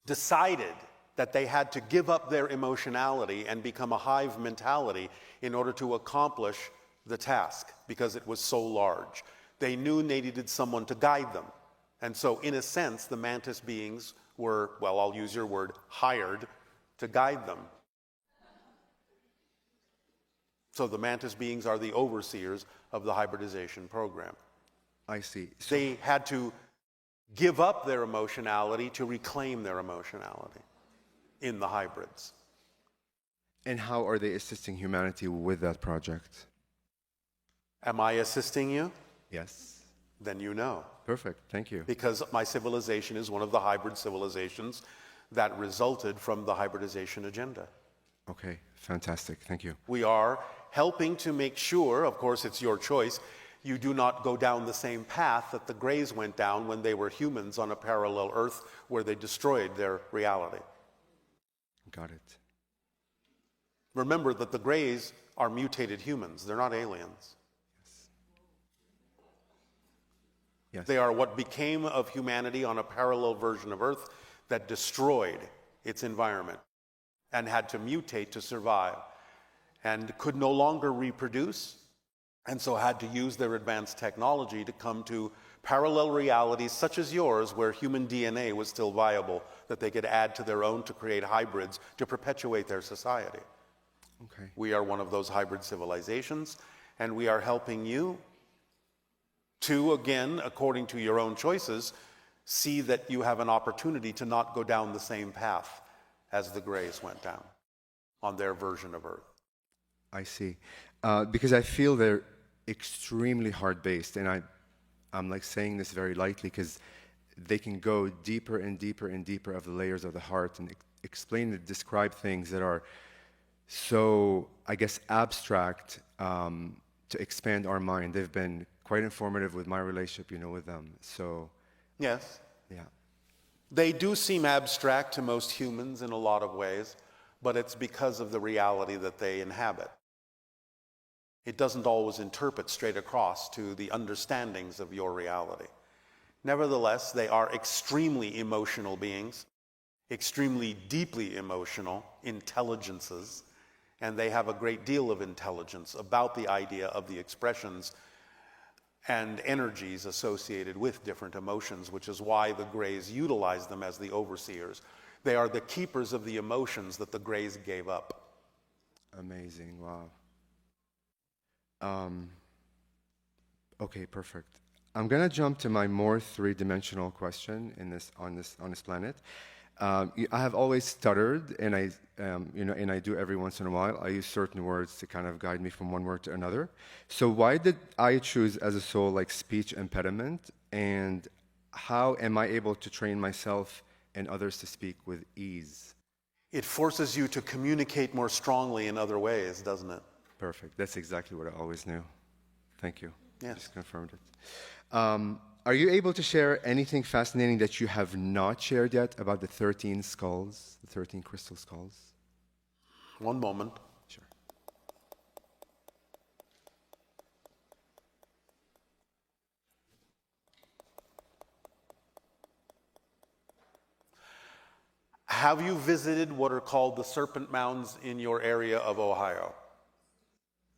decided that they had to give up their emotionality and become a hive mentality in order to accomplish the task, because it was so large. They knew they needed someone to guide them. And so, in a sense, the Mantis beings were, well, I'll use your word, hired to guide them. So the Mantis beings are the overseers of the hybridization program. I see. So, They had to give up their emotionality to reclaim their emotionality in the hybrids. and how are they assisting humanity with that project? Am I assisting you? Yes. Then you know. Perfect. Thank you. Because my civilization is one of the hybrid civilizations that resulted from the hybridization agenda. Okay. Fantastic. Thank you. We are helping to make sure, of course it's your choice, you do not go down the same path that the Greys went down when they were humans on a parallel Earth where they destroyed their reality. Got it. Remember that the Greys are mutated humans. They're not aliens. Yes. They are what became of humanity on a parallel version of Earth that destroyed its environment and had to mutate to survive and could no longer reproduce, and so had to use their advanced technology to come to parallel realities such as yours where human DNA was still viable, that they could add to their own to create hybrids to perpetuate their society. Okay. We are one of those hybrid civilizations, and we are helping you to, again, according to your own choices, see that you have an opportunity to not go down the same path as the Greys went down on their version of Earth. I see. Because I feel they're extremely hard-based, and I'm like saying this very lightly because they can go deeper and deeper and deeper of the layers of the heart and explain and describe things that are so, I guess, abstract to expand our mind. They've been quite informative with my relationship, with them. So, Yes. yeah. They do seem abstract to most humans in a lot of ways, but it's because of the reality that they inhabit. It doesn't always interpret straight across to the understandings of your reality. Nevertheless, they are extremely emotional beings, extremely deeply emotional intelligences, and they have a great deal of intelligence about the idea of the expressions and energies associated with different emotions, which is why the Greys utilize them as the overseers. They are the keepers of the emotions that the Greys gave up. Amazing, wow. Okay, perfect. I'm gonna jump to my more three-dimensional question on this planet. I have always stuttered, and I do every once in a while. I use certain words to kind of guide me from one word to another. So why did I choose as a soul like speech impediment, and how am I able to train myself and others to speak with ease? It forces you to communicate more strongly in other ways, doesn't it? Perfect. That's exactly what I always knew. Thank you. Yes. Just confirmed it. Are you able to share anything fascinating that you have not shared yet about the 13 skulls, the 13 crystal skulls? One moment. Sure. Have you visited what are called the Serpent Mounds in your area of Ohio?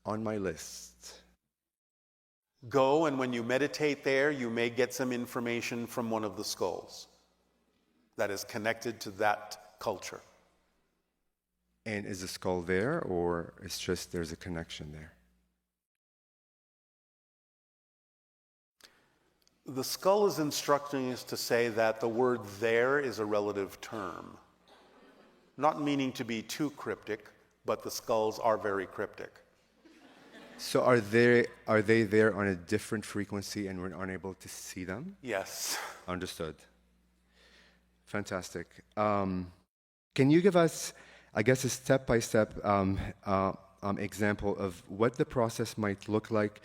On my list. Go, and when you meditate there, you may get some information from one of the skulls that is connected to that culture. And is the skull there, or it's just there's a connection there? The skull is instructing us to say that the word there is a relative term, not meaning to be too cryptic, but the skulls are very cryptic. So are they there on a different frequency and we're unable to see them? Yes. Understood. Fantastic. Can you give us, I guess, a step-by-step example of what the process might look like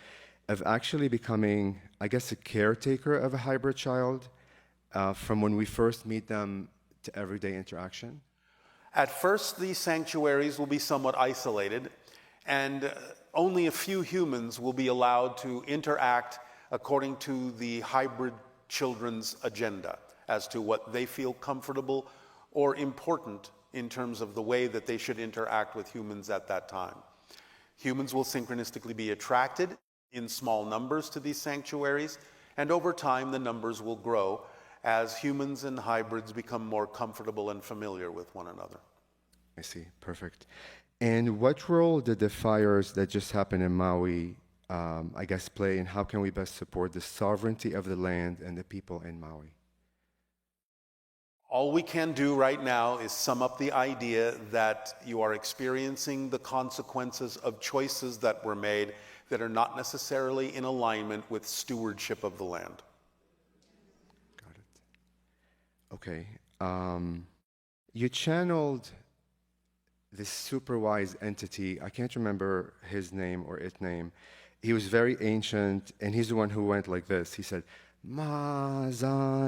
of actually becoming, I guess, a caretaker of a hybrid child from when we first meet them to everyday interaction? At first, these sanctuaries will be somewhat isolated, and only a few humans will be allowed to interact according to the hybrid children's agenda as to what they feel comfortable or important in terms of the way that they should interact with humans at that time. Humans will synchronistically be attracted in small numbers to these sanctuaries, and over time the numbers will grow as humans and hybrids become more comfortable and familiar with one another. I see. Perfect. And what role did the fires that just happened in Maui, I guess, play, and how can we best support the sovereignty of the land and the people in Maui? All we can do right now is sum up the idea that you are experiencing the consequences of choices that were made that are not necessarily in alignment with stewardship of the land. Got it. Okay. You channeled this super wise entity. I can't remember his name or its name. He was very ancient, and he's the one who went like this. He said, Mazani.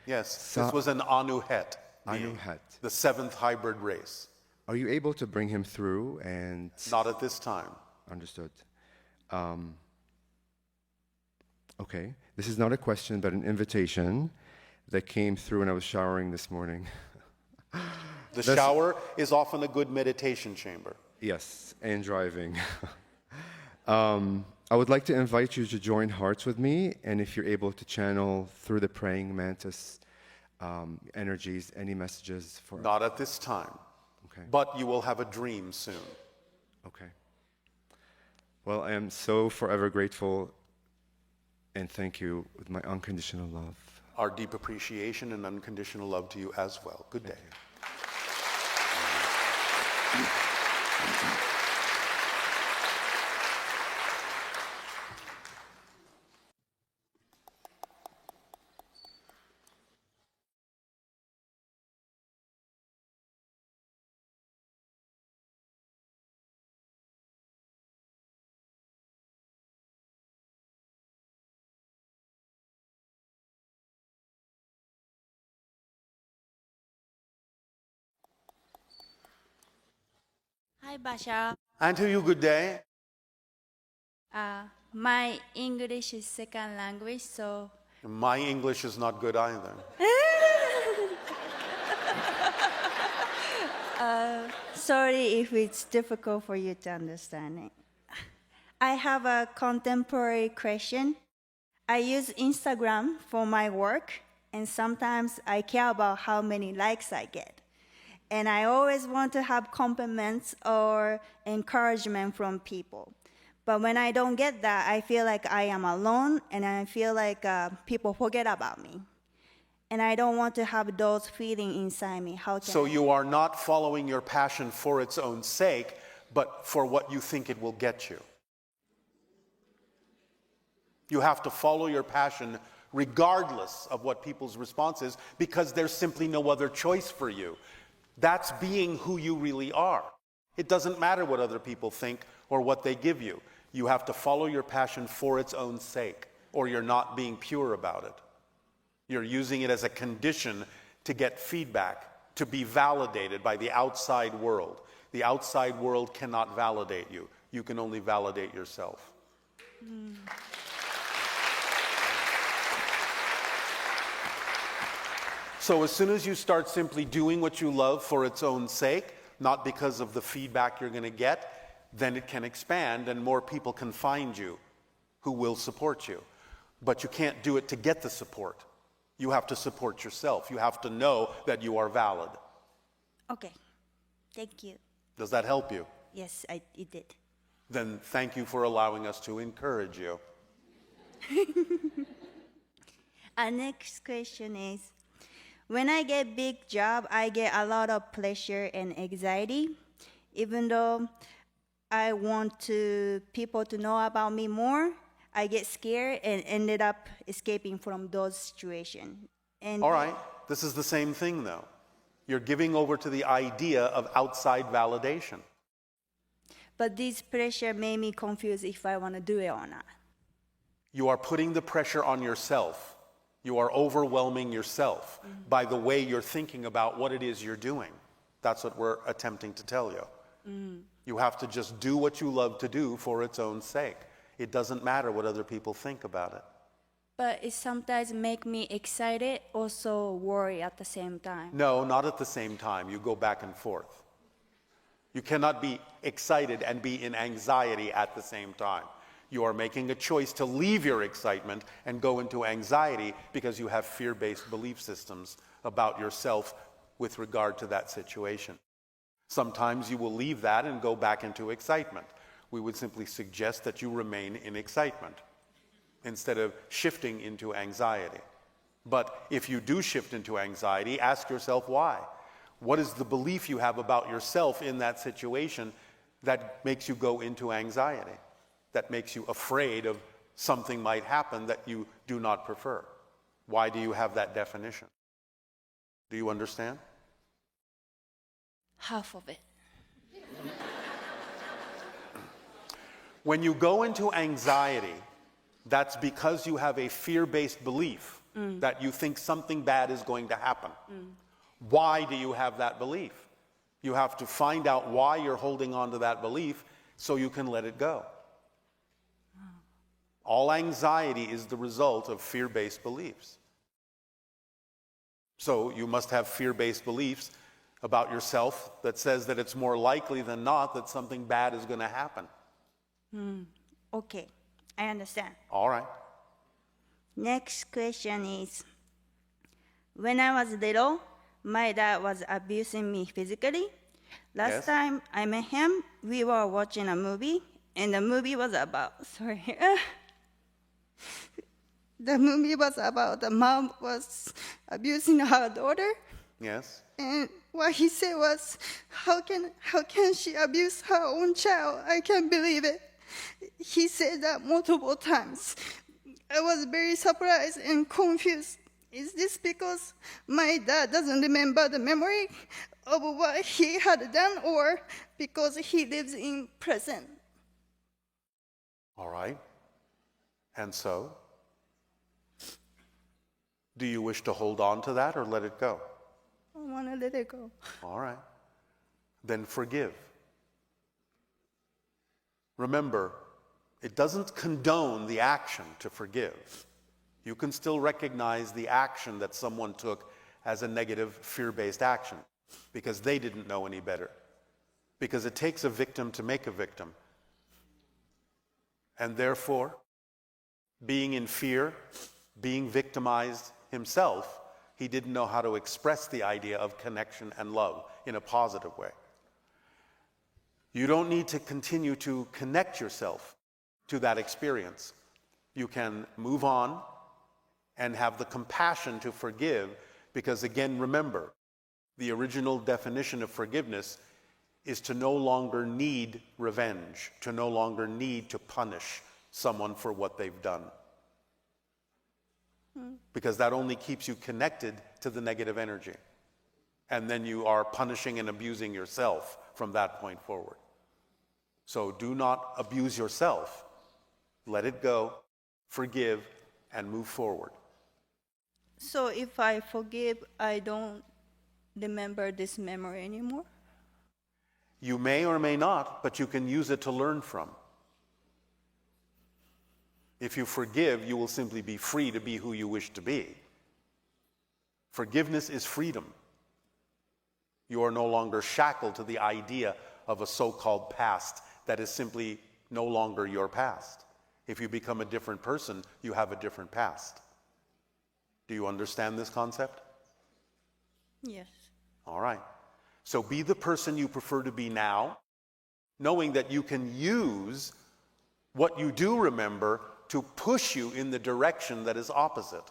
Yes, this was an Anuhet being, Anuhet. the seventh hybrid race. Are you able to bring him through? And Not at this time. understood. Okay. This is not a question, but an invitation that came through when I was showering this morning. The shower is often a good meditation chamber. Yes, and driving. I would like to invite you to join hearts with me, and if you're able to channel through the praying mantis energies, any messages for... Not at this time. Okay. But you will have a dream soon. Okay. Well, I am so forever grateful, and thank you with my unconditional love. Our deep appreciation and unconditional love to you as well. Good day. Hi, Bashar. And to you, good day. My English is second language, so My English is not good either. sorry if it's difficult for you to understand it. I have a contemporary question. I use Instagram for my work, and sometimes I care about how many likes I get. And I always want to have compliments or encouragement from people. But when I don't get that, I feel like I am alone, and I feel like people forget about me. And I don't want to have those feelings inside me. How can So you are not following your passion for its own sake, but for what you think it will get you. You have to follow your passion regardless of what people's response is, because there's simply no other choice for you. That's being who you really are. It doesn't matter what other people think or what they give you. You have to follow your passion for its own sake, or you're not being pure about it. You're using it as a condition to get feedback, to be validated by the outside world. The outside world cannot validate you. You can only validate yourself. So as soon as you start simply doing what you love for its own sake, not because of the feedback you're going to get, then it can expand and more people can find you who will support you. But you can't do it to get the support. You have to support yourself. You have to know that you are valid. Okay, thank you. Does that help you? Yes, it did. Then thank you for allowing us to encourage you. Our next question is, when I get big job, I get a lot of pleasure and anxiety, even though I want people to know about me more. I get scared and ended up escaping from those situations. And All right, this is the same thing though. You're giving over to the idea of outside validation. But this pressure made me confused if I want to do it or not. You are putting the pressure on yourself. You are overwhelming yourself by the way you're thinking about what it is you're doing. That's what we're attempting to tell you. You have to just do what you love to do for its own sake. It doesn't matter what other people think about it. But it sometimes make me excited, also worry at the same time. No, not at the same time. You go back and forth. You cannot be excited and be in anxiety at the same time. You are making a choice to leave your excitement and go into anxiety because you have fear-based belief systems about yourself with regard to that situation. Sometimes you will leave that and go back into excitement. We would simply suggest that you remain in excitement instead of shifting into anxiety. But if you do shift into anxiety, ask yourself why. What is the belief you have about yourself in that situation that makes you go into anxiety? That makes you afraid of something might happen that you do not prefer? Why do you have that definition? Do you understand? Half of it. When you go into anxiety, that's because you have a fear-based belief that you think something bad is going to happen. Why do you have that belief? You have to find out why you're holding on to that belief so you can let it go. All anxiety is the result of fear-based beliefs. So you must have fear-based beliefs about yourself that says that it's more likely than not that something bad is going to happen. Okay, I understand. All right. Next question is, when I was little, my dad was abusing me physically. Last Yes. time I met him, we were watching a movie, and the movie was about, the movie was about the mom was abusing her daughter. Yes. And what he said was, how can she abuse her own child? I can't believe it. He said that multiple times. I was very surprised and confused. Is this because my dad doesn't remember the memory of what he had done, or because he lives in present? All right. And so? Do you wish to hold on to that or let it go? I want to let it go. All right. Then forgive. remember, it doesn't condone the action to forgive. You can still recognize the action that someone took as a negative, fear-based action because they didn't know any better. Because it takes a victim to make a victim. And therefore, being in fear, being victimized himself, he didn't know how to express the idea of connection and love in a positive way. You don't need to continue to connect yourself to that experience. You can move on and have the compassion to forgive, because again, remember, the original definition of forgiveness is to no longer need revenge, to no longer need to punish someone for what they've done. Because that only keeps you connected to the negative energy. And then you are punishing and abusing yourself from that point forward. So do not abuse yourself. Let it go, forgive, and move forward. So if I forgive, I don't remember this memory anymore? You may or may not, but you can use it to learn from. If you forgive, you will simply be free to be who you wish to be. Forgiveness is freedom. You are no longer shackled to the idea of a so-called past that is simply no longer your past. If you become a different person, you have a different past. Do you understand this concept? Yes. All right. So be the person you prefer to be now, knowing that you can use what you do remember to push you in the direction that is opposite,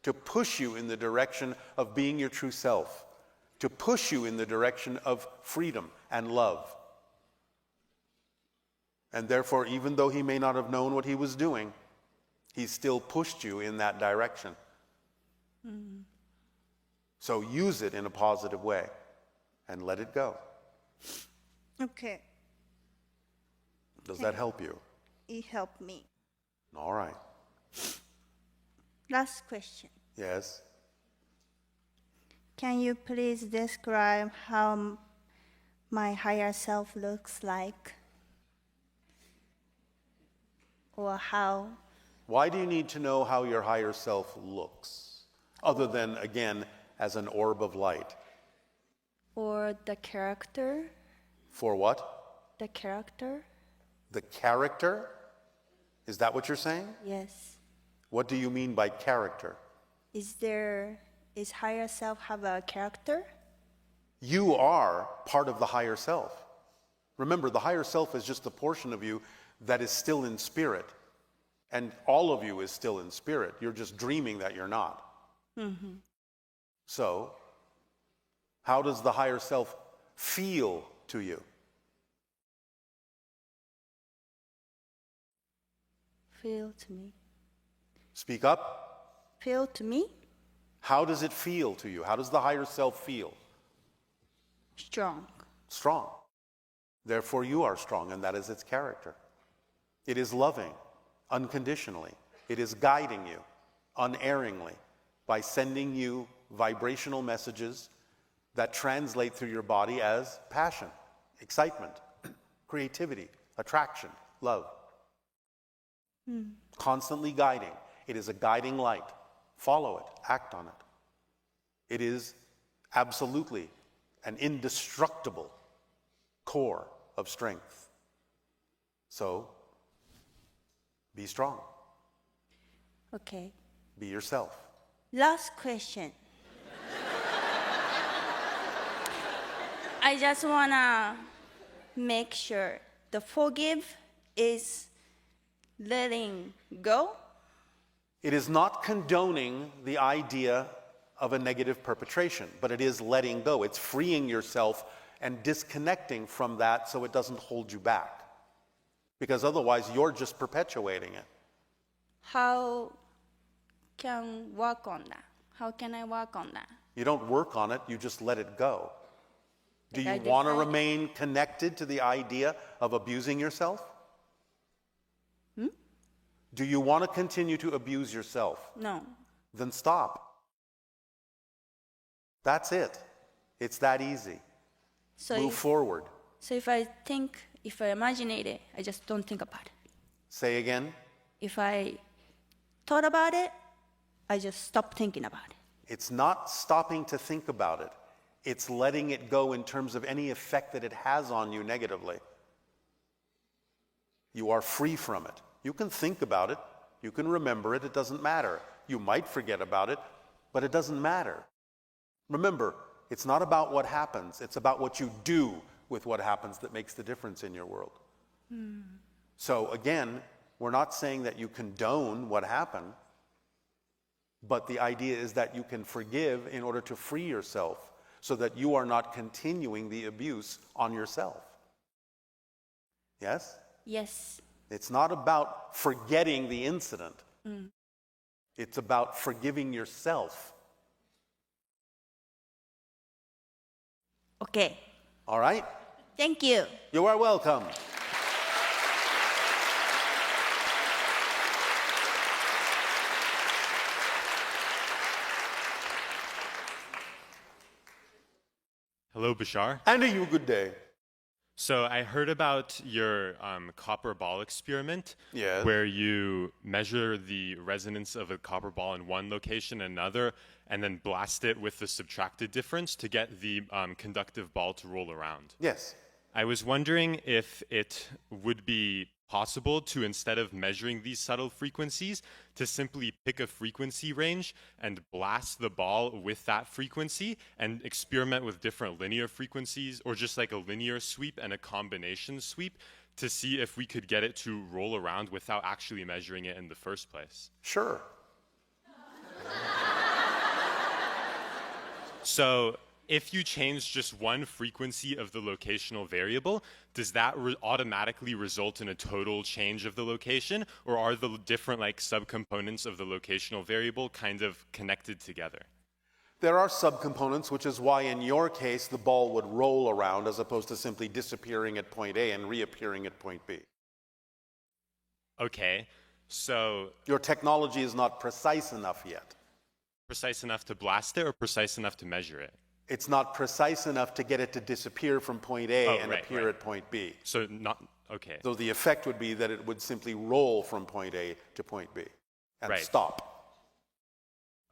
to push you in the direction of being your true self, to push you in the direction of freedom and love. And therefore, even though he may not have known what he was doing, he still pushed you in that direction. So use it in a positive way and let it go. Okay. Does that help you? It helped me. All right. Last question. Yes. Can you please describe how my higher self looks like? Or how? Why do you need to know how your higher self looks? Other than, again, as an orb of light. Or the character? For what? The character? The character? Is that what you're saying? Yes. What do you mean by character? Is higher self have a character? You are part of the higher self. Remember, the higher self is just a portion of you that is still in spirit. And all of you is still in spirit. You're just dreaming that you're not. Mm-hmm. So, how does the higher self feel to you? Feel to me. Speak up. Feel to me? How does it feel to you? How does the higher self feel? Strong. Strong. Therefore, you are strong, and that is its character. It is loving, unconditionally. It is guiding you, unerringly, by sending you vibrational messages that translate through your body as passion, excitement, creativity, attraction, love. Constantly guiding. It is a guiding light. Follow it. Act on it. It is absolutely an indestructible core of strength. So, be strong. Okay. Be yourself. Last question. I just want to make sure the forgive is letting go. It is not condoning the idea of a negative perpetration, but it is letting go. It's freeing yourself and disconnecting from that so it doesn't hold you back. Because otherwise, you're just perpetuating it. How can work on that? How can I work on that? You don't work on it, you just let it go. Do Like you I want to decide- remain connected to the idea of abusing yourself? Do you want to continue to abuse yourself? No. Then stop. That's it. It's that easy. So Move forward. So if I think If I imagine it, I just don't think about it. Say again. If I thought about it, I just stop thinking about it. It's not stopping to think about it. It's letting it go in terms of any effect that it has on you negatively. You are free from it. You can think about it. You can remember it. It doesn't matter. You might forget about it, but it doesn't matter. Remember, it's not about what happens. It's about what you do with what happens that makes the difference in your world. So again, we're not saying that you condone what happened, but the idea is that you can forgive in order to free yourself so that you are not continuing the abuse on yourself. Yes? Yes. It's not about forgetting the incident. It's about forgiving yourself. Okay. All right? Thank you. You are welcome. Hello, Bashar. And to you, good day. So I heard about your copper ball experiment, Yes. where you measure the resonance of a copper ball in one location and another, and then blast it with the subtracted difference to get the conductive ball to roll around. Yes. I was wondering if it would be possible to, instead of measuring these subtle frequencies, to simply pick a frequency range and blast the ball with that frequency and experiment with different linear frequencies, or just like a linear sweep and a combination sweep, to see if we could get it to roll around without actually measuring it in the first place. Sure. So if you change just one frequency of the locational variable, does that automatically result in a total change of the location, or are the different like subcomponents of the locational variable kind of connected together? There are subcomponents, which is why in your case the ball would roll around as opposed to simply disappearing at point A and reappearing at point B. Okay, so Your technology is not precise enough yet. precise enough to blast it or precise enough to measure it? It's not precise enough to get it to disappear from point A and appear at point B. So not, okay. So the effect would be that it would simply roll from point A to point B and Right. stop.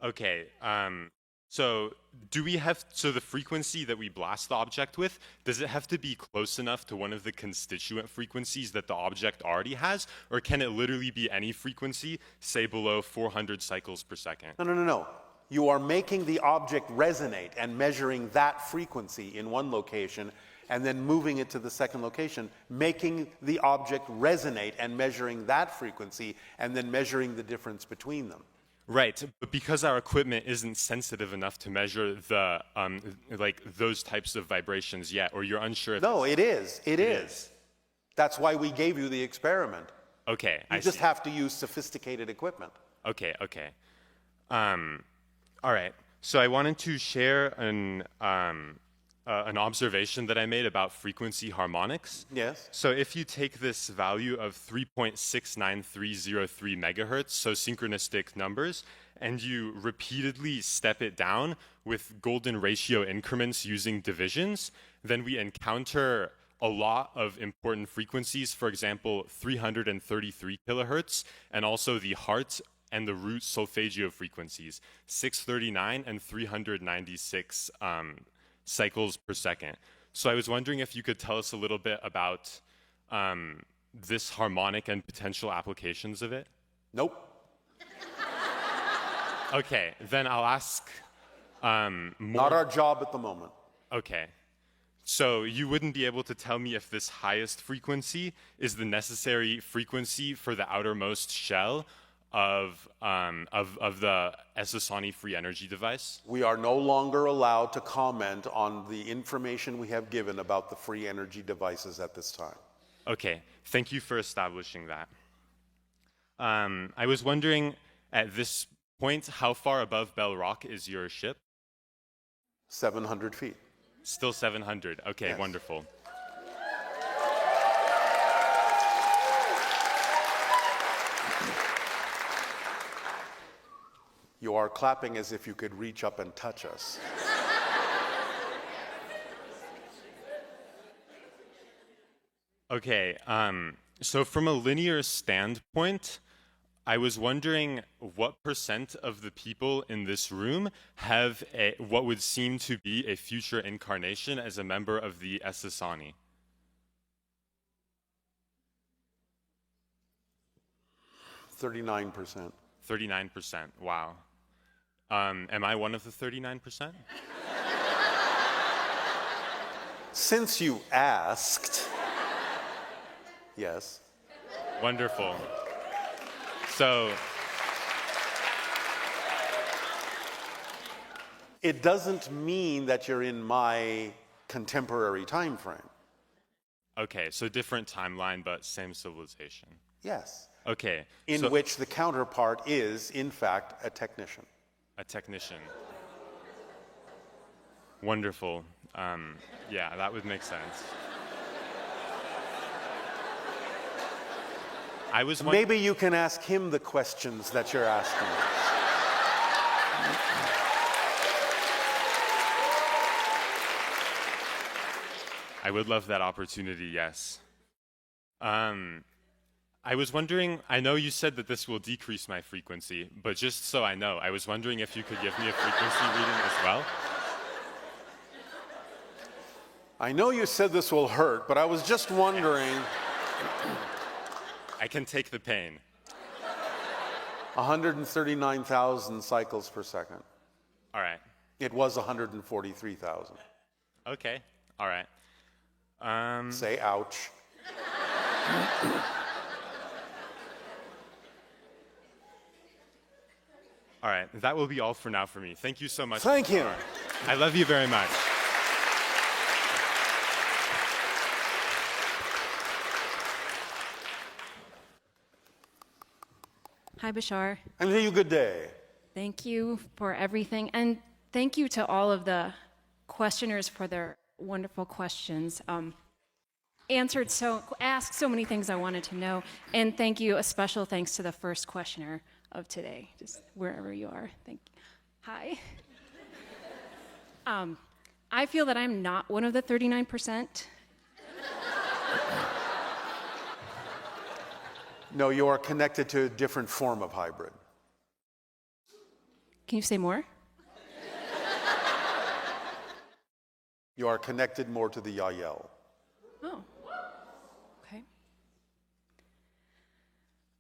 Okay, so the frequency that we blast the object with, does it have to be close enough to one of the constituent frequencies that the object already has, or can it literally be any frequency, say below 400 cycles per second? No. You are making the object resonate and measuring that frequency in one location and then moving it to the second location, making the object resonate and measuring that frequency and then measuring the difference between them. Right, but because our equipment isn't sensitive enough to measure the like those types of vibrations yet, or you're unsure if No, it is. It is. That's why we gave you the experiment. Okay, You I just see. have to use sophisticated equipment. Okay. All right. So I wanted to share an observation that I made about frequency harmonics. Yes. So if you take this value of 3.69303 megahertz, so synchronistic numbers, and you repeatedly step it down with golden ratio increments using divisions, then we encounter a lot of important frequencies, for example, 333 kilohertz, and also the heart and the root solfeggio frequencies, 639 and 396 cycles per second. So I was wondering if you could tell us a little bit about this harmonic and potential applications of it. Nope. Okay, then I'll ask more. Not our job at the moment. Okay. So you wouldn't be able to tell me if this highest frequency is the necessary frequency for the outermost shell of the Esasani free energy device? We are no longer allowed to comment on the information we have given about the free energy devices at this time. Okay, thank you for establishing that. I was wondering, at this point, how far above Bell Rock is your ship? 700 feet. Still 700. Okay, Yes. Wonderful. You are clapping as if you could reach up and touch us. Okay, so from a linear standpoint, I was wondering what % of the people in this room have what would seem to be a future incarnation as a member of the Essassani? 39%. 39%, wow. Am I one of the 39%? Since you asked, yes. Wonderful. So, It doesn't mean that you're in my contemporary time frame. okay, so different timeline, but same civilization. Yes. Okay, In so which the counterpart is, in fact, a technician. a technician. Wonderful. Yeah, that would make sense. I was Maybe you can ask him the questions that you're asking. I would love that opportunity, yes. I was wondering, I know you said that this will decrease my frequency, but just so I know, I was wondering if you could give me a frequency reading as well. I know you said this will hurt, but I was just wondering. I can take the pain. 139,000 cycles per second. All right. It was 143,000. Okay. All right. Say ouch. All right. That will be all for now for me. Thank you so much. Thank you. I love you very much. Hi, Bashar. And to you, good day. Thank you for everything. And thank you to all of the questioners for their wonderful questions. Asked so many things I wanted to know. And thank you, a special thanks to the first questioner of today, just wherever you are. Thank you. Hi. I feel that I'm not one of the 39%. No, you are connected to a different form of hybrid. Can you say more? You are connected more to the Yayel. Oh, okay.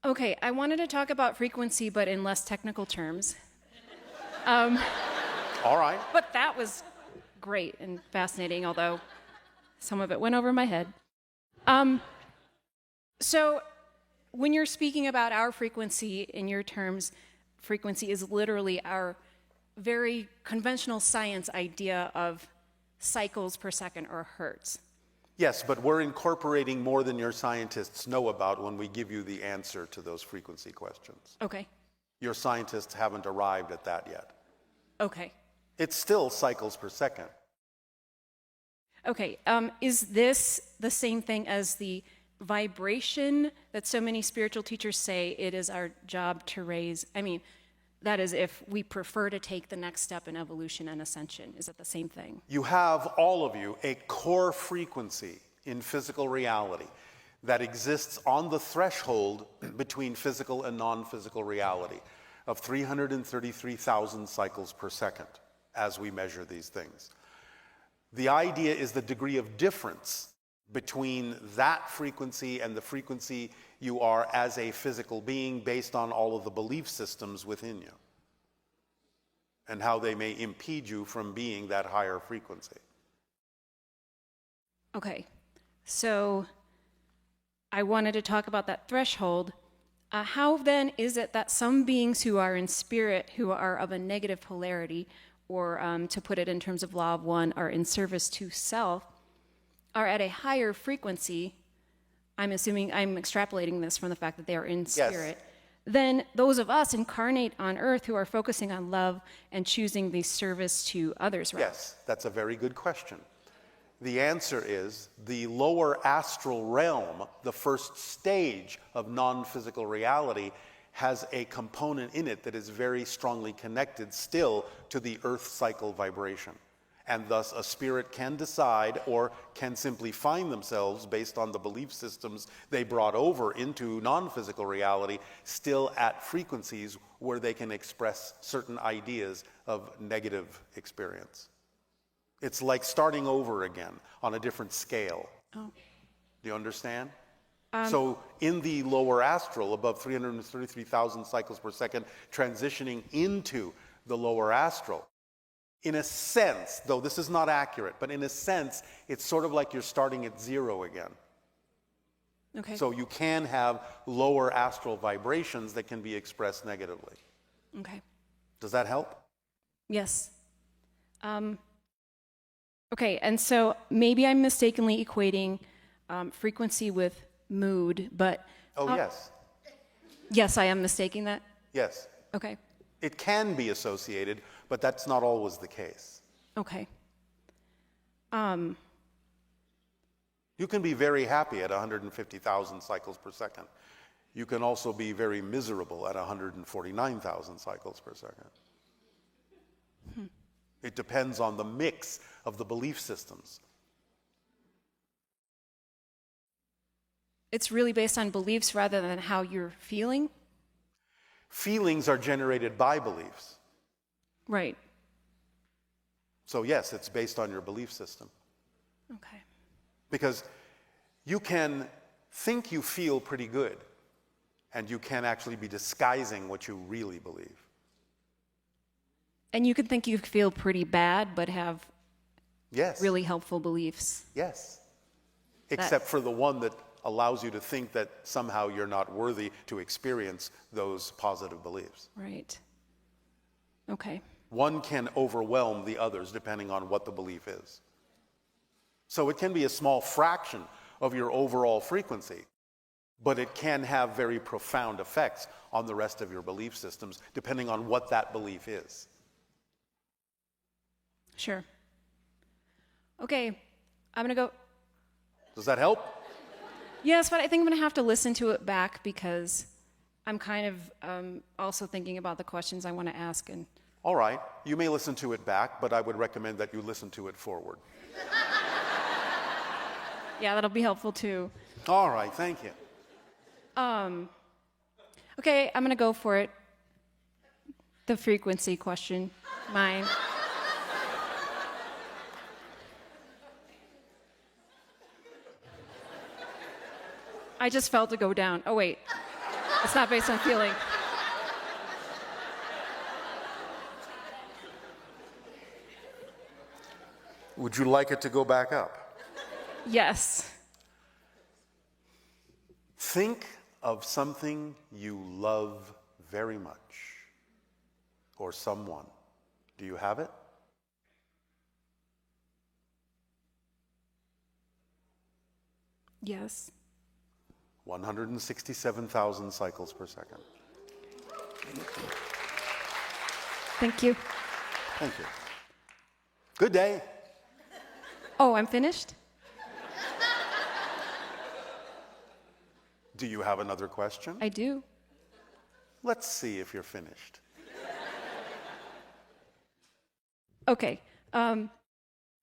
Okay, I wanted to talk about frequency, but in less technical terms. All right. But that was great and fascinating, although some of it went over my head. So when you're speaking about our frequency, in your terms, frequency is literally our very conventional science idea of cycles per second or hertz. Yes, but we're incorporating more than your scientists know about when we give you the answer to those frequency questions. Okay. Your scientists haven't arrived at that yet. Okay. It's still cycles per second. Okay. Is this the same thing as the vibration that so many spiritual teachers say it is our job to raise? I mean, that is if we prefer to take the next step in evolution and ascension. Is it the same thing? You have, all of you, a core frequency in physical reality that exists on the threshold between physical and non-physical reality of 333,000 cycles per second as we measure these things. The idea is the degree of difference between that frequency and the frequency you are as a physical being based on all of the belief systems within you and how they may impede you from being that higher frequency. Okay. So I wanted to talk about that threshold. How then is it that some beings who are in spirit, who are of a negative polarity, or to put it in terms of law of one, are in service to self, are at a higher frequency? I'm assuming, I'm extrapolating this from the fact that they are in spirit. Yes. Than those of us incarnate on earth who are focusing on love and choosing the service to others, right? Yes, that's a very good question. The answer is the lower astral realm, the first stage of non-physical reality, has a component in it that is very strongly connected still to the earth cycle vibration. And thus, a spirit can decide or can simply find themselves, based on the belief systems they brought over into non-physical reality, still at frequencies where they can express certain ideas of negative experience. It's like starting over again on a different scale. Oh. Do you understand? So in the lower astral, above 333,000 cycles per second, transitioning into the lower astral, in a sense, though this is not accurate, but in a sense, it's sort of like you're starting at zero again. Okay. So you can have lower astral vibrations that can be expressed negatively. Okay. Does that help? Yes. Okay, and so maybe I'm mistakenly equating frequency with mood, but... Oh, yes. Yes, I am mistaking that? Yes. Okay. It can be associated, but that's not always the case. Okay. You can be very happy at 150,000 cycles per second. You can also be very miserable at 149,000 cycles per second. It depends on the mix of the belief systems. It's really based on beliefs rather than how you're feeling? Feelings are generated by beliefs. Right. So yes, it's based on your belief system. Okay. Because you can think you feel pretty good, and you can actually be disguising what you really believe. And you can think you feel pretty bad, but have Yes. really helpful beliefs. Yes. Except for the one that allows you to think that somehow you're not worthy to experience those positive beliefs. Right. Okay. One can overwhelm the others depending on what the belief is. So it can be a small fraction of your overall frequency, but it can have very profound effects on the rest of your belief systems depending on what that belief is. Sure. Okay, I'm gonna go. Does that help? Yes, but I think I'm gonna have to listen to it back because I'm kind of also thinking about the questions I want to ask. And All right, you may listen to it back, but I would recommend that you listen to it forward. yeah, that'll be helpful too. All right, thank you. Okay, I'm gonna go for it. The frequency question, mine. I just felt it go down. Oh wait, it's not based on feeling. Would you like it to go back up? Yes. Think of something you love very much, or someone. Do you have it? Yes. 167,000 cycles per second. Thank you. Thank you. Good day. Oh, I'm finished? Do you have another question? I do. Let's see if you're finished. Okay.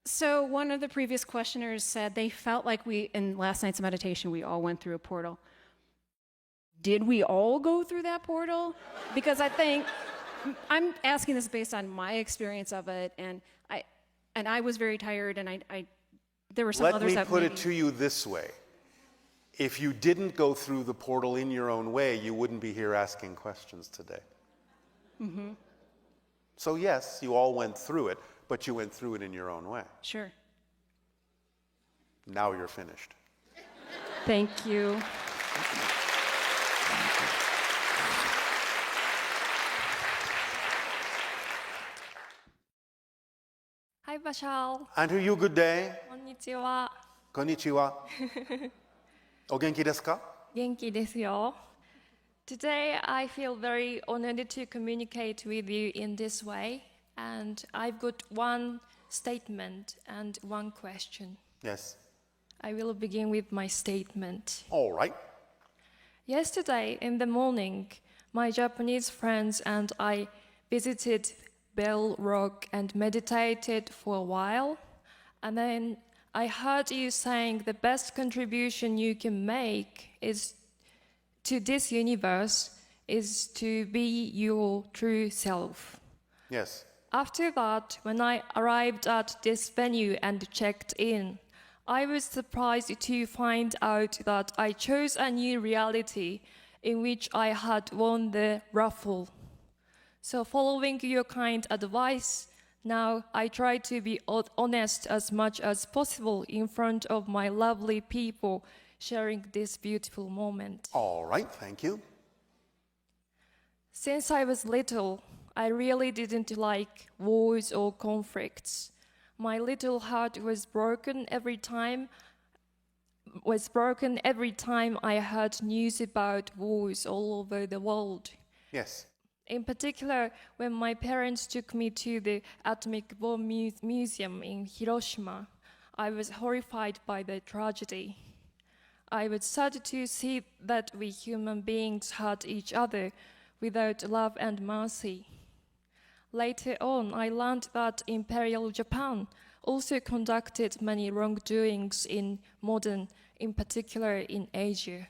So one of the previous questioners said they felt like in last night's meditation, we all went through a portal. Did we all go through that portal? Because I think, I'm asking this based on my experience of it, and I was very tired, and I there were some others that Let me put it to you this way. If you didn't go through the portal in your own way, you wouldn't be here asking questions today. Mm-hmm. So yes, you all went through it, but you went through it in your own way. Sure. Now you're finished. Thank you. Hi, Bashar. And to you, good day. こんにちは。こんにちは。お元気ですか? 元気ですよ。Today, I feel very honored to communicate with you in this way, and I've got one statement and one question. Yes. I will begin with my statement. All right. Yesterday in the morning, my Japanese friends and I visited Bell Rock and meditated for a while. And then I heard you saying the best contribution you can make is to this universe is to be your true self. Yes. After that, when I arrived at this venue and checked in, I was surprised to find out that I chose a new reality in which I had won the raffle. So following your kind advice, now I try to be honest as much as possible in front of my lovely people sharing this beautiful moment. All right, thank you. Since I was little, I really didn't like wars or conflicts. My little heart was broken every time I heard news about wars all over the world. Yes. In particular, when my parents took me to the Atomic Bomb Museum in Hiroshima, I was horrified by the tragedy. I was sad to see that we human beings hurt each other without love and mercy. Later on, I learned that Imperial Japan also conducted many wrongdoings in particular in Asia.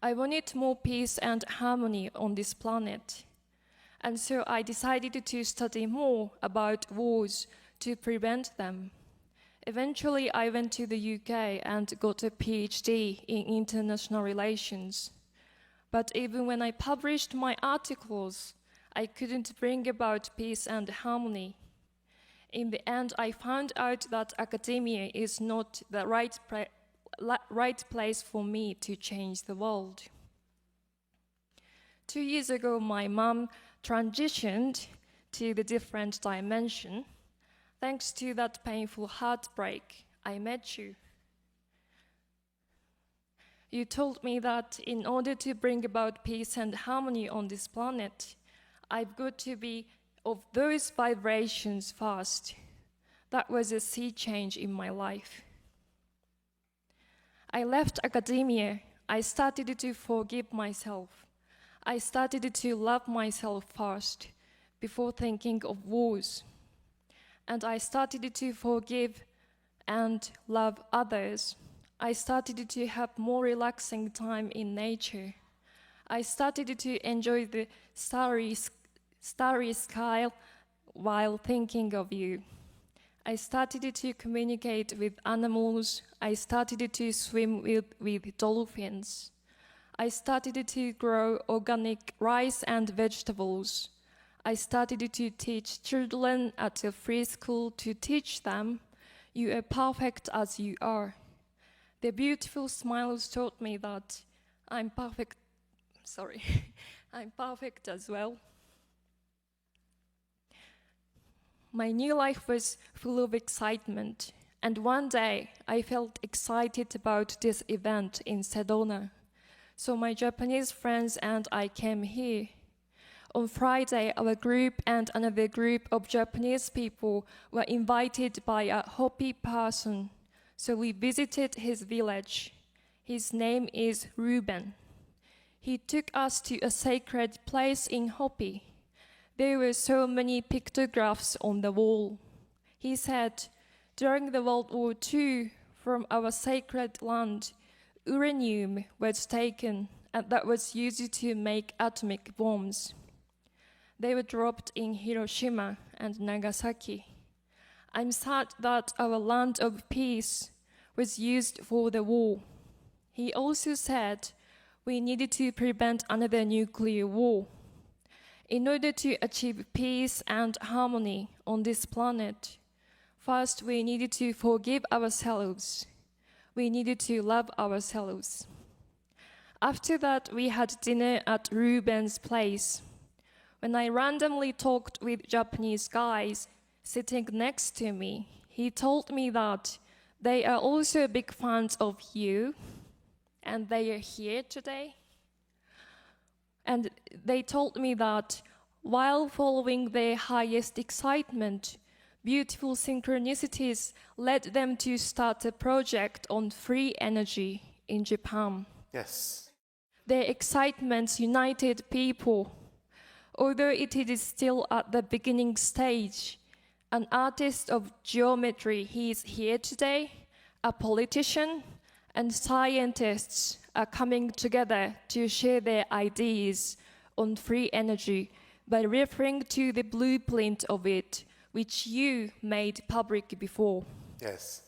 I wanted more peace and harmony on this planet, and so I decided to study more about wars to prevent them. Eventually, I went to the UK and got a PhD in international relations. But even when I published my articles, I couldn't bring about peace and harmony. In the end, I found out that academia is not the right place for me to change the world. 2 years ago, my mom transitioned to the different dimension. Thanks to that painful heartbreak, I met you. You told me that in order to bring about peace and harmony on this planet, I've got to be of those vibrations first. That was a sea change in my life. I left academia. I started to forgive myself. I started to love myself first before thinking of wars. And I started to forgive and love others. I started to have more relaxing time in nature. I started to enjoy the starry sky while thinking of you. I started to communicate with animals. I started to swim with dolphins. I started to grow organic rice and vegetables. I started to teach children at a free school to teach them, you are perfect as you are. The beautiful smiles taught me that I'm perfect as well. My new life was full of excitement, and one day I felt excited about this event in Sedona. So my Japanese friends and I came here. On Friday, our group and another group of Japanese people were invited by a Hopi person, so we visited his village. His name is Reuben. He took us to a sacred place in Hopi. There were so many pictographs on the wall. He said, during the World War II, from our sacred land, uranium was taken, and that was used to make atomic bombs. They were dropped in Hiroshima and Nagasaki. I'm sad that our land of peace was used for the war. He also said we needed to prevent another nuclear war. In order to achieve peace and harmony on this planet, first we needed to forgive ourselves. We needed to love ourselves. After that, we had dinner at Reuben's place. When I randomly talked with Japanese guys sitting next to me, he told me that they are also big fans of you, and they are here today. And they told me that while following their highest excitement, beautiful synchronicities led them to start a project on free energy in Japan. Yes. Their excitements united people. Although it is still at the beginning stage, an artist of geometry, he is here today, a politician, and scientists are coming together to share their ideas on free energy by referring to the blueprint of it, which you made public before. Yes.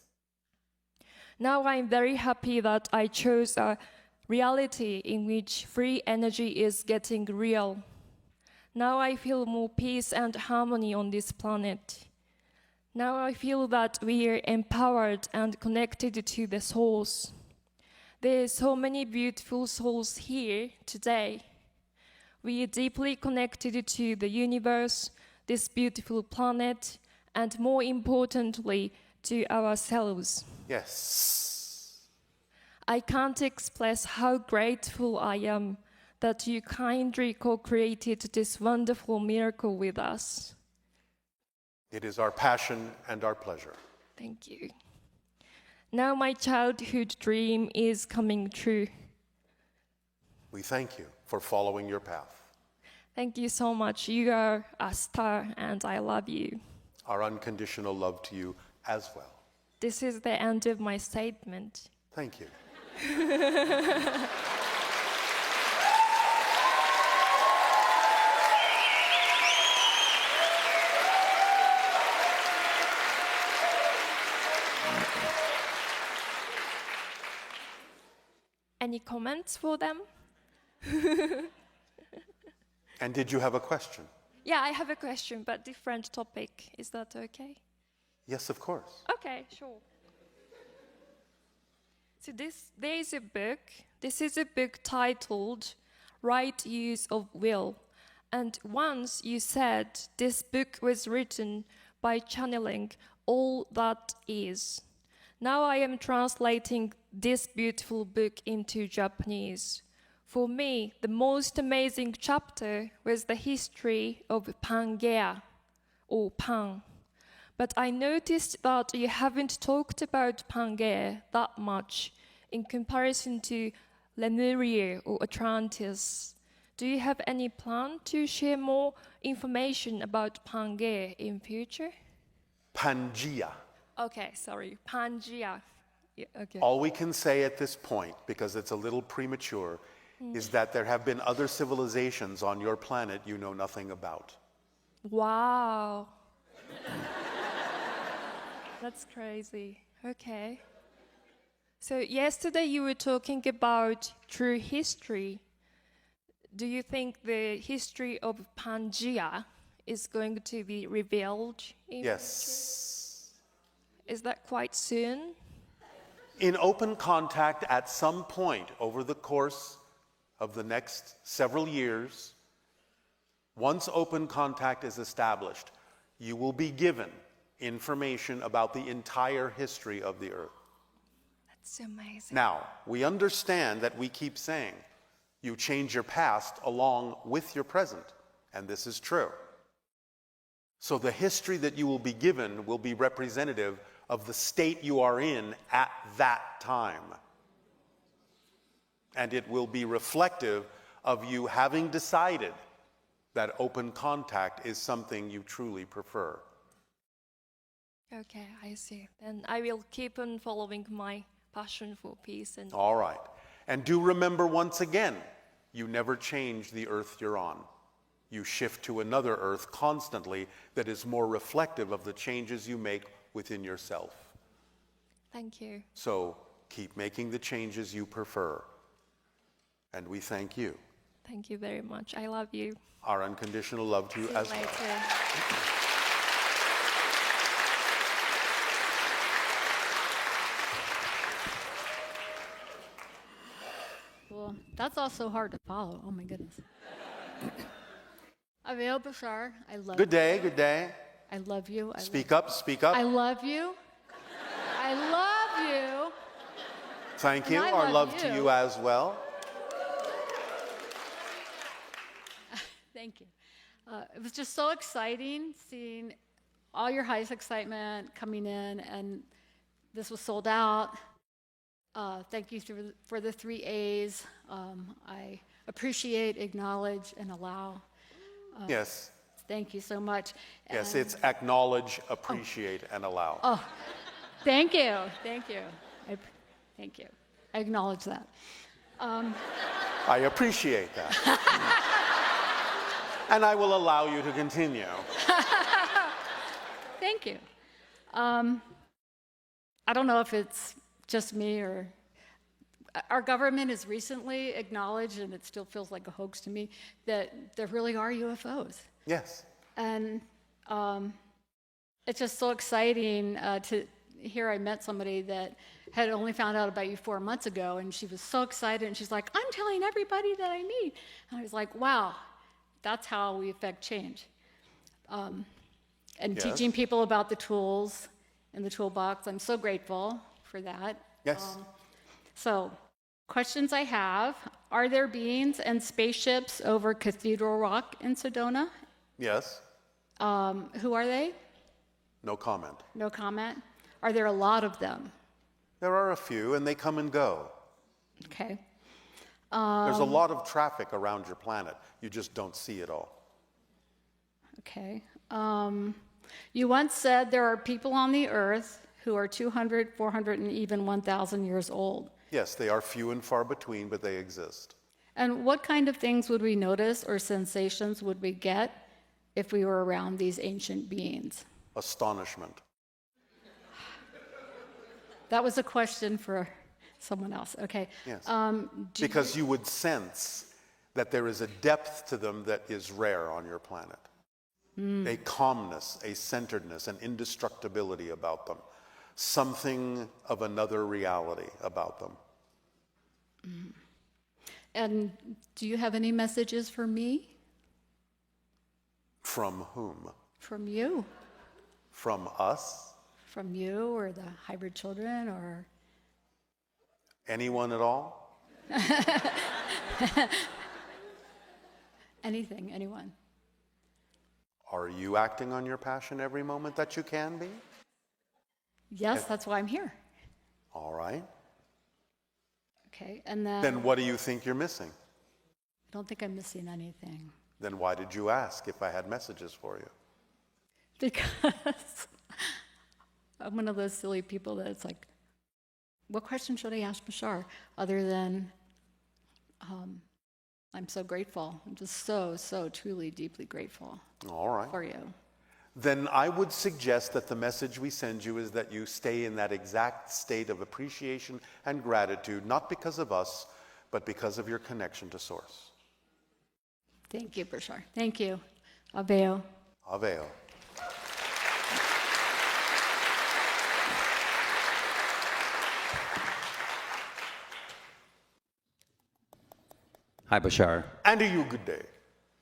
Now I'm very happy that I chose a reality in which free energy is getting real. Now I feel more peace and harmony on this planet. Now I feel that we are empowered and connected to the source. There are so many beautiful souls here today. We are deeply connected to the universe, this beautiful planet, and more importantly, to ourselves. Yes. I can't express how grateful I am that you kindly co-created this wonderful miracle with us. It is our passion and our pleasure. Thank you. Now my childhood dream is coming true. We thank you for following your path. Thank you so much. You are a star and I love you. Our unconditional love to you as well. This is the end of my statement. Thank you. Any comments for them? And did you have a question? Yeah, I have a question, but different topic. Is that okay? Yes, of course. Okay, sure. So there is a book. This is a book titled Right Use of Will. And once you said this book was written by channeling all that is. Now I am translating this beautiful book into Japanese. For me, the most amazing chapter was the history of Pangea, or Pan. But I noticed that you haven't talked about Pangea that much in comparison to Lemuria or Atlantis. Do you have any plan to share more information about Pangea in future? Pangea. Okay, sorry, Pangea. Yeah, okay. All we can say at this point, because it's a little premature, is that there have been other civilizations on your planet you know nothing about. Wow. That's crazy. Okay. So yesterday you were talking about true history. Do you think the history of Pangea is going to be revealed in Yes. future? Is that quite soon? In open contact at some point over the course of the next several years, once open contact is established, you will be given information about the entire history of the Earth. That's amazing. Now, we understand that we keep saying you change your past along with your present, and this is true. So the history that you will be given will be representative of the state you are in at that time. And it will be reflective of you having decided that open contact is something you truly prefer. Okay, I see. Then I will keep on following my passion for peace and... All right. And do remember once again, you never change the earth you're on. You shift to another earth constantly that is more reflective of the changes you make within yourself. Thank you. So keep making the changes you prefer. And we thank you. Thank you very much. I love you. Our unconditional love to you as well. Well, that's also hard to follow. Oh my goodness. Yayel, Bashar, I love you. Good day, good day. I love you. Speak up, speak up. I love you. I love you. Thank you. And I Our love love to you. you as well. Thank you. It was just so exciting seeing all your highest excitement coming in, and this was sold out. Thank you for the 3 A's. I appreciate, acknowledge, and allow. Yes. Thank you so much. Yes, And- it's acknowledge, appreciate, and allow. Oh, thank you. Thank you. Thank you. I acknowledge that. I appreciate that. And I will allow you to continue. Thank you. I don't know if it's just me or our government has recently acknowledged, and it still feels like a hoax to me, that there really are UFOs. Yes. And it's just so exciting to hear. I met somebody that had only found out about you 4 months ago, and she was so excited, and she's like, I'm telling everybody that I meet. And I was like, wow, that's how we affect change. And Yes. teaching people about the tools in the toolbox, I'm so grateful for that. Yes. So, questions I have, are there beings and spaceships over Cathedral Rock in Sedona? Yes. Who are they? No comment. No comment. Are there a lot of them? There are a few, and they come and go. Okay. There's a lot of traffic around your planet. You just don't see it all. Okay. You once said there are people on the earth who are 200, 400, and even 1,000 years old. Yes, they are few and far between, but they exist. And what kind of things would we notice or sensations would we get if we were around these ancient beings? Astonishment. That was a question for someone else. Okay. Yes. Because you would sense that there is a depth to them that is rare on your planet. A calmness, a centeredness, an indestructibility about them. Something of another reality about them. And do you have any messages for me? From whom? From you? From us? From you or the hybrid children or? Anyone at all? Anything, anyone. Are you acting on your passion every moment that you can be? Yes, that's why I'm here. All right. Okay, and then. Then what do you think you're missing? I don't think I'm missing anything. Then why did you ask if I had messages for you? Because I'm one of those silly people that it's like, what question should I ask Bashar other than, I'm so grateful. I'm just so truly, deeply grateful All right. for you. Then I would suggest that the message we send you is that you stay in that exact state of appreciation and gratitude, not because of us, but because of your connection to Source. Thank you, Bashar. Thank you. Aveo. Aveo. Hi, Bashar. And to you, good day.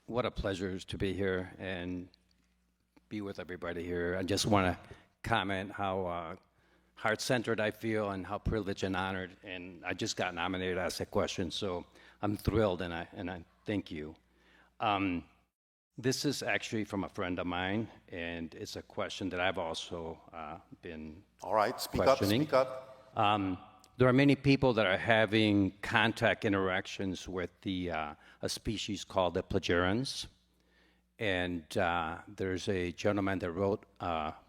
What a pleasure to be here and be with everybody here. I just want to comment how heart-centered I feel and how privileged and honored. And I just got nominated to ask that question, so I'm thrilled and I thank you. This is actually from a friend of mine, and it's a question that I've also been All right, speak questioning. up, speak up. There are many people that are having contact interactions with a species called the Plagerians. And there's a gentleman that wrote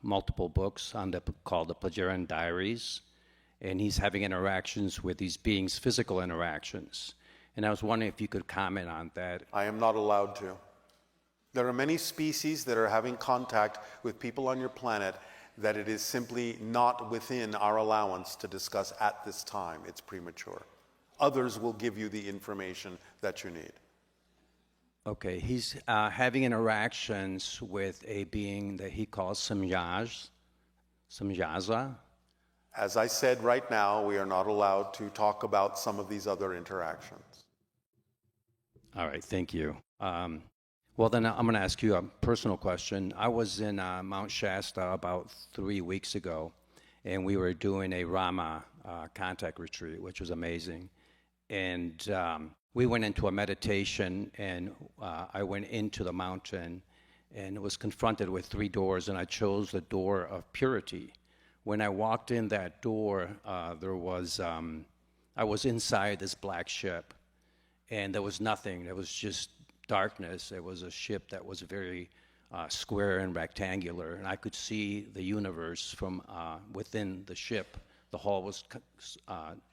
multiple books on called the Plagerian Diaries. And he's having interactions with these beings, physical interactions. And I was wondering if you could comment on that. I am not allowed to. There are many species that are having contact with people on your planet that it is simply not within our allowance to discuss at this time. It's premature. Others will give you the information that you need. Okay, he's having interactions with a being that he calls Samyaza. As I said right now, we are not allowed to talk about some of these other interactions. All right, thank you. Well, then I'm going to ask you a personal question. I was in Mount Shasta about 3 weeks ago, and we were doing a Rama contact retreat, which was amazing. And we went into a meditation, and I went into the mountain and was confronted with 3 doors, and I chose the door of purity. When I walked in that door, I was inside this black ship, and there was nothing. There was just darkness. It was a ship that was very square and rectangular, and I could see the universe from within the ship. The hull was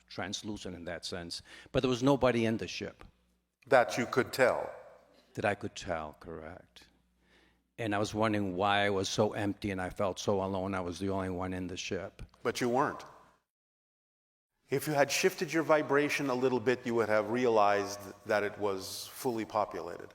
translucent in that sense, but there was nobody in the ship. That you could tell. That I could tell, correct. And I was wondering why I was so empty and I felt so alone. I was the only one in the ship. But you weren't. If you had shifted your vibration a little bit, you would have realized that it was fully populated.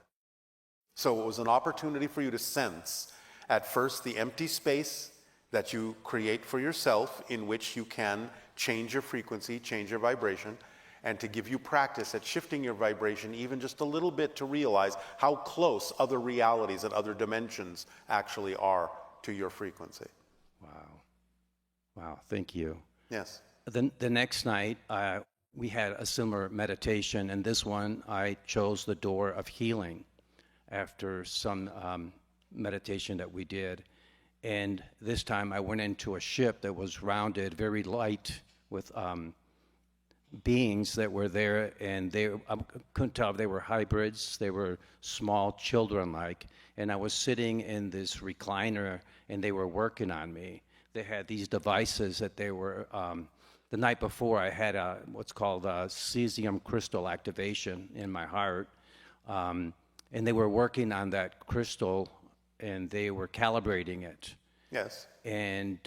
So it was an opportunity for you to sense, at first, the empty space that you create for yourself, in which you can change your frequency, change your vibration, and to give you practice at shifting your vibration even just a little bit to realize how close other realities and other dimensions actually are to your frequency. Wow. Wow, thank you. Yes. The next night, we had a similar meditation, and this one I chose the door of healing after some meditation that we did. And this time I went into a ship that was rounded, very light, with beings that were there, and I couldn't tell if they were hybrids. They were small, children-like, and I was sitting in this recliner, and they were working on me. They had these devices that they were, the night before I had what's called cesium crystal activation in my heart, and they were working on that crystal, and they were calibrating it. Yes. And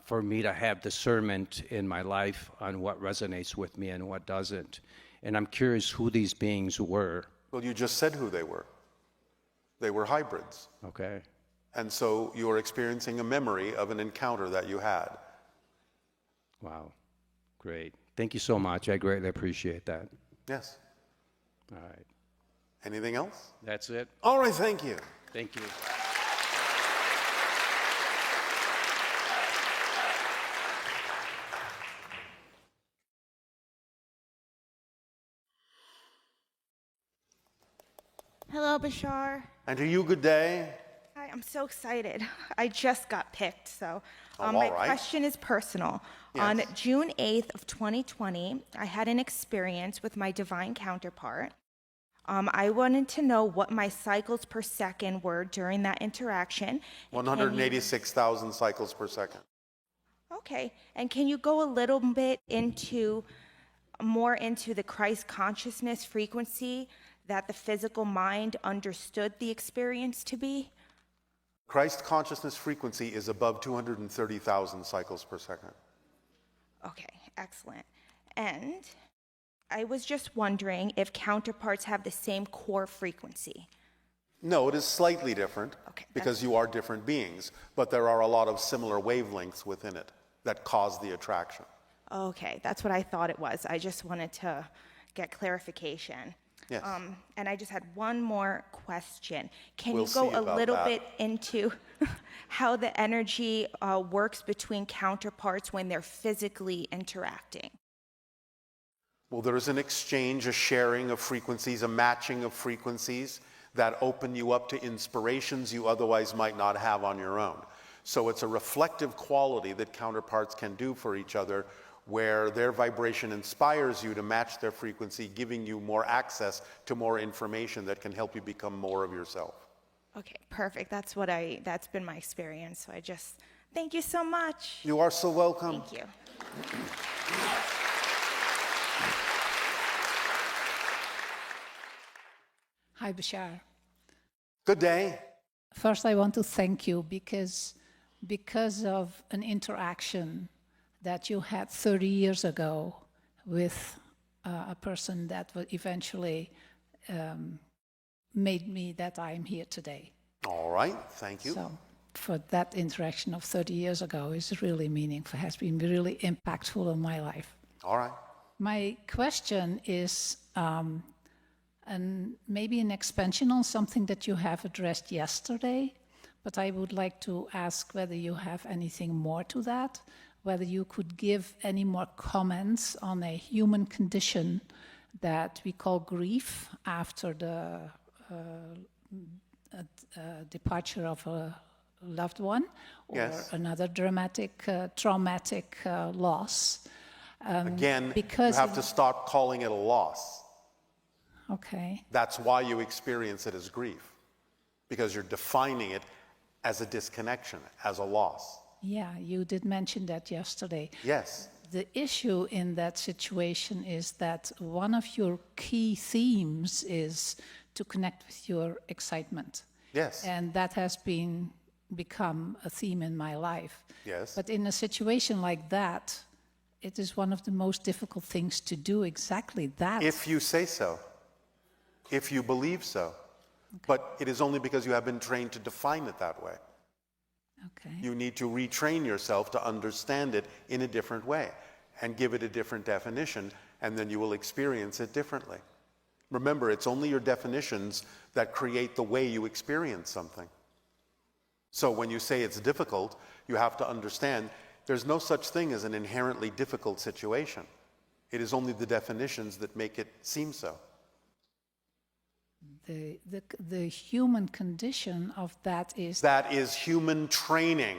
for me to have discernment in my life on what resonates with me and what doesn't. And I'm curious who these beings were. Well, you just said who they were. They were hybrids. Okay. And so you're experiencing a memory of an encounter that you had. Wow. Great. Thank you so much. I greatly appreciate that. Yes. All right. Anything else? That's it. All right, thank you. Thank you. Hello, Bashar. And to you, good day. Hi, I'm so excited. I just got picked, so Oh, my all right. question is personal. Yes. On June 8th of 2020, I had an experience with my divine counterpart. I wanted to know what my cycles per second were during that interaction. And 186,000 cycles per second. Okay, and can you go a little bit more into the Christ consciousness frequency that the physical mind understood the experience to be? Christ consciousness frequency is above 230,000 cycles per second. Okay, excellent. And I was just wondering if counterparts have the same core frequency. No, it is slightly different because you are different beings, but there are a lot of similar wavelengths within it that cause the attraction. Okay, that's what I thought it was. I just wanted to get clarification. Yes. And I just had one more question. Can We'll you go see a about little that. bit into how the energy works between counterparts when they're physically interacting? Well, there is an exchange, a sharing of frequencies, a matching of frequencies that open you up to inspirations you otherwise might not have on your own. So it's a reflective quality that counterparts can do for each other, where their vibration inspires you to match their frequency, giving you more access to more information that can help you become more of yourself. Okay, perfect. That's been my experience. So thank you so much. You are so welcome. Thank you. Hi, Bashar. Good day. First, I want to thank you because of an interaction that you had 30 years ago with a person that eventually made me that I am here today. All right, thank you. So for that interaction of 30 years ago is really meaningful, has been really impactful in my life. All right. My question is maybe an expansion on something that you have addressed yesterday, but I would like to ask whether you have anything more to that, whether you could give any more comments on a human condition that we call grief after the departure of a loved one or Yes. another dramatic, traumatic loss. Again, because you have to stop calling it a loss. Okay. That's why you experience it as grief, because you're defining it as a disconnection, as a loss. Yeah, you did mention that yesterday. Yes. The issue in that situation is that one of your key themes is to connect with your excitement. Yes. And that has become a theme in my life. Yes. But in a situation like that, it is one of the most difficult things to do exactly that. If you say so, if you believe so. Okay. But it is only because you have been trained to define it that way. Okay. You need to retrain yourself to understand it in a different way and give it a different definition, and then you will experience it differently. Remember, it's only your definitions that create the way you experience something. So when you say it's difficult, you have to understand there's no such thing as an inherently difficult situation. It is only the definitions that make it seem so. The human condition of that is... That is human training.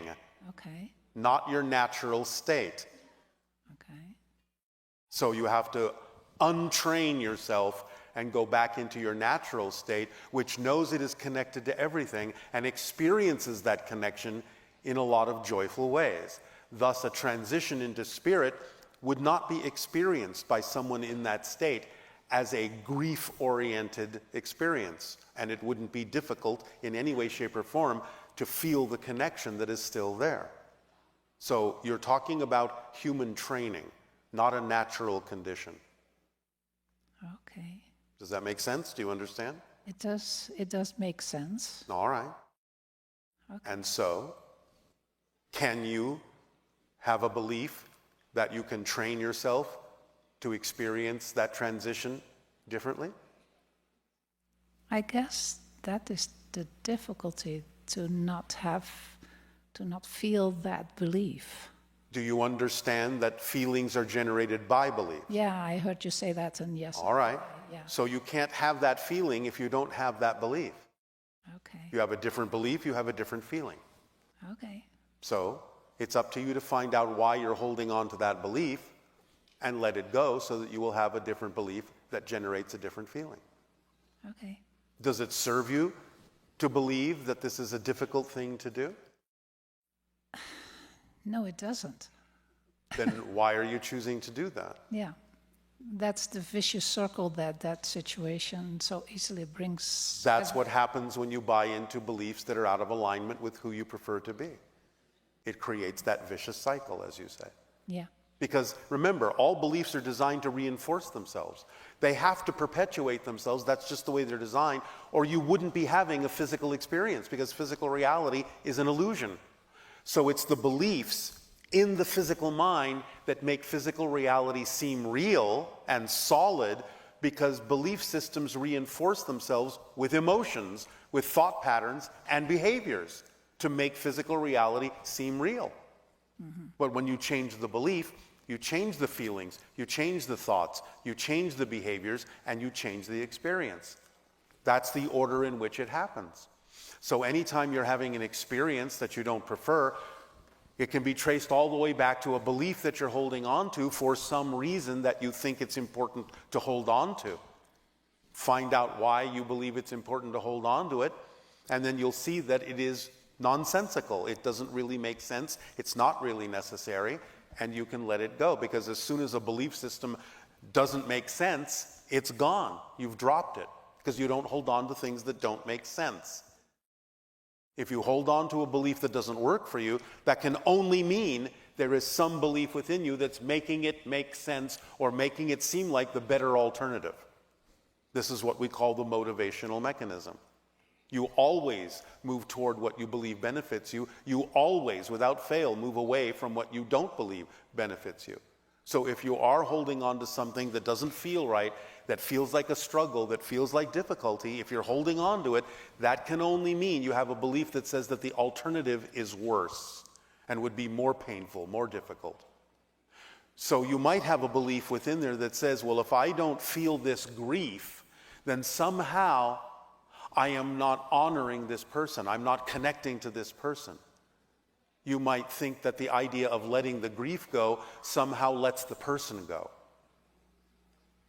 Okay. Not your natural state. Okay. So you have to untrain yourself and go back into your natural state, which knows it is connected to everything and experiences that connection in a lot of joyful ways. Thus, a transition into spirit would not be experienced by someone in that state as a grief-oriented experience, and it wouldn't be difficult in any way, shape, or form to feel the connection that is still there. So you're talking about human training, not a natural condition. Okay. Does that make sense? Do you understand? It does make sense. All right. Okay. And so, can you have a belief that you can train yourself to experience that transition differently? I guess that is the difficulty, to not feel that belief. Do you understand that feelings are generated by belief? Yeah, I heard you say that, and yes. All right. Yeah. So you can't have that feeling if you don't have that belief. Okay. You have a different belief, you have a different feeling. Okay. So it's up to you to find out why you're holding on to that belief and let it go, so that you will have a different belief that generates a different feeling. Okay. Does it serve you to believe that this is a difficult thing to do? No, it doesn't. Then why are you choosing to do that? Yeah. That's the vicious circle that situation so easily brings. That's what happens when you buy into beliefs that are out of alignment with who you prefer to be. It creates that vicious cycle, as you say. Yeah. Because remember, all beliefs are designed to reinforce themselves. They have to perpetuate themselves. That's just the way they're designed. Or you wouldn't be having a physical experience, because physical reality is an illusion. So it's the beliefs in the physical mind that make physical reality seem real and solid, because belief systems reinforce themselves with emotions, with thought patterns and behaviors to make physical reality seem real. Mm-hmm. But when you change the belief, you change the feelings, you change the thoughts, you change the behaviors, and you change the experience. That's the order in which it happens. So anytime you're having an experience that you don't prefer, it can be traced all the way back to a belief that you're holding on to for some reason that you think it's important to hold on to. Find out why you believe it's important to hold on to it, and then you'll see that it is nonsensical. It doesn't really make sense. It's not really necessary, and you can let it go, because as soon as a belief system doesn't make sense, it's gone. You've dropped it, because you don't hold on to things that don't make sense. If you hold on to a belief that doesn't work for you, that can only mean there is some belief within you that's making it make sense or making it seem like the better alternative. This is what we call the motivational mechanism. You always move toward what you believe benefits you. You always, without fail, move away from what you don't believe benefits you. So if you are holding on to something that doesn't feel right, that feels like a struggle, that feels like difficulty, if you're holding on to it, that can only mean you have a belief that says that the alternative is worse and would be more painful, more difficult. So you might have a belief within there that says, well, if I don't feel this grief, then somehow I am not honoring this person. I'm not connecting to this person. You might think that the idea of letting the grief go somehow lets the person go.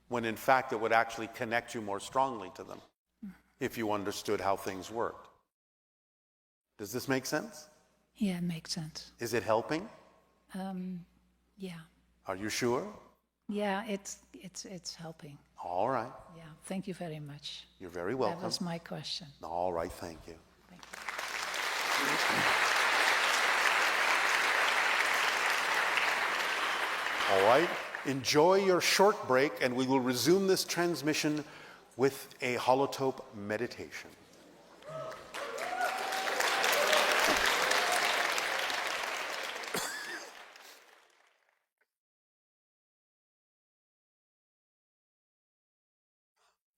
when in fact it would actually connect you more strongly to them if you understood how things worked. Does this make sense? Yeah, it makes sense. Is it helping? Yeah. Are you sure? Yeah, it's helping. All right. Yeah, thank you very much. You're very welcome. That was my question. All right, thank you. Thank you. All right. Enjoy your short break, and we will resume this transmission with a holotope meditation.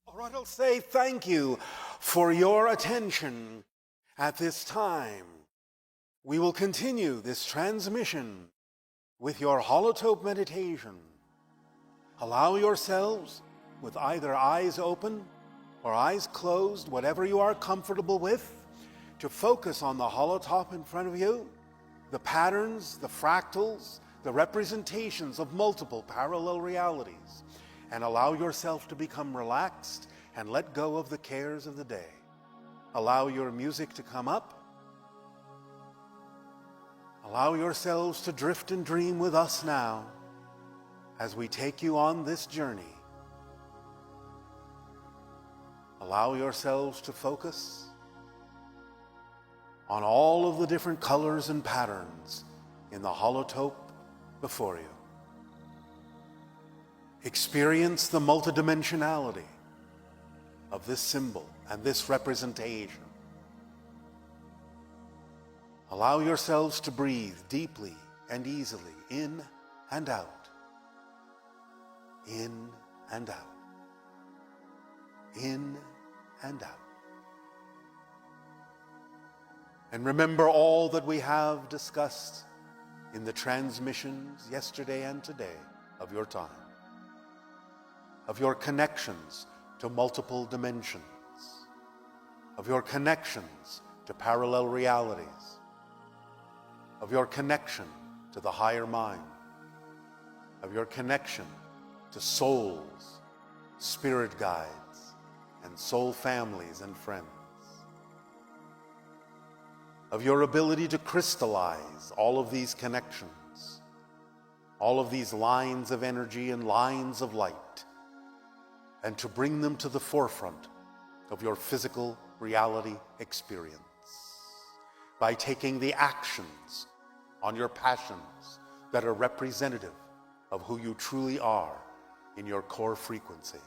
All right, I'll say thank you for your attention at this time. We will continue this transmission with your holotope meditation. Allow yourselves, with either eyes open or eyes closed, whatever you are comfortable with, to focus on the holotope in front of you, the patterns, the fractals, the representations of multiple parallel realities, and allow yourself to become relaxed and let go of the cares of the day. Allow your music to come up. Allow yourselves to drift and dream with us now as we take you on this journey. Allow yourselves to focus on all of the different colors and patterns in the holotope before you. Experience the multidimensionality of this symbol and this representation. Allow yourselves to breathe deeply and easily in and out. In and out. In and out. And remember all that we have discussed in the transmissions yesterday and today of your time, of your connections to multiple dimensions, of your connections to parallel realities, of your connection to the higher mind, of your connection to souls, spirit guides, and soul families and friends, of your ability to crystallize all of these connections, all of these lines of energy and lines of light, and to bring them to the forefront of your physical reality experience by taking the actions on your passions that are representative of who you truly are in your core frequency.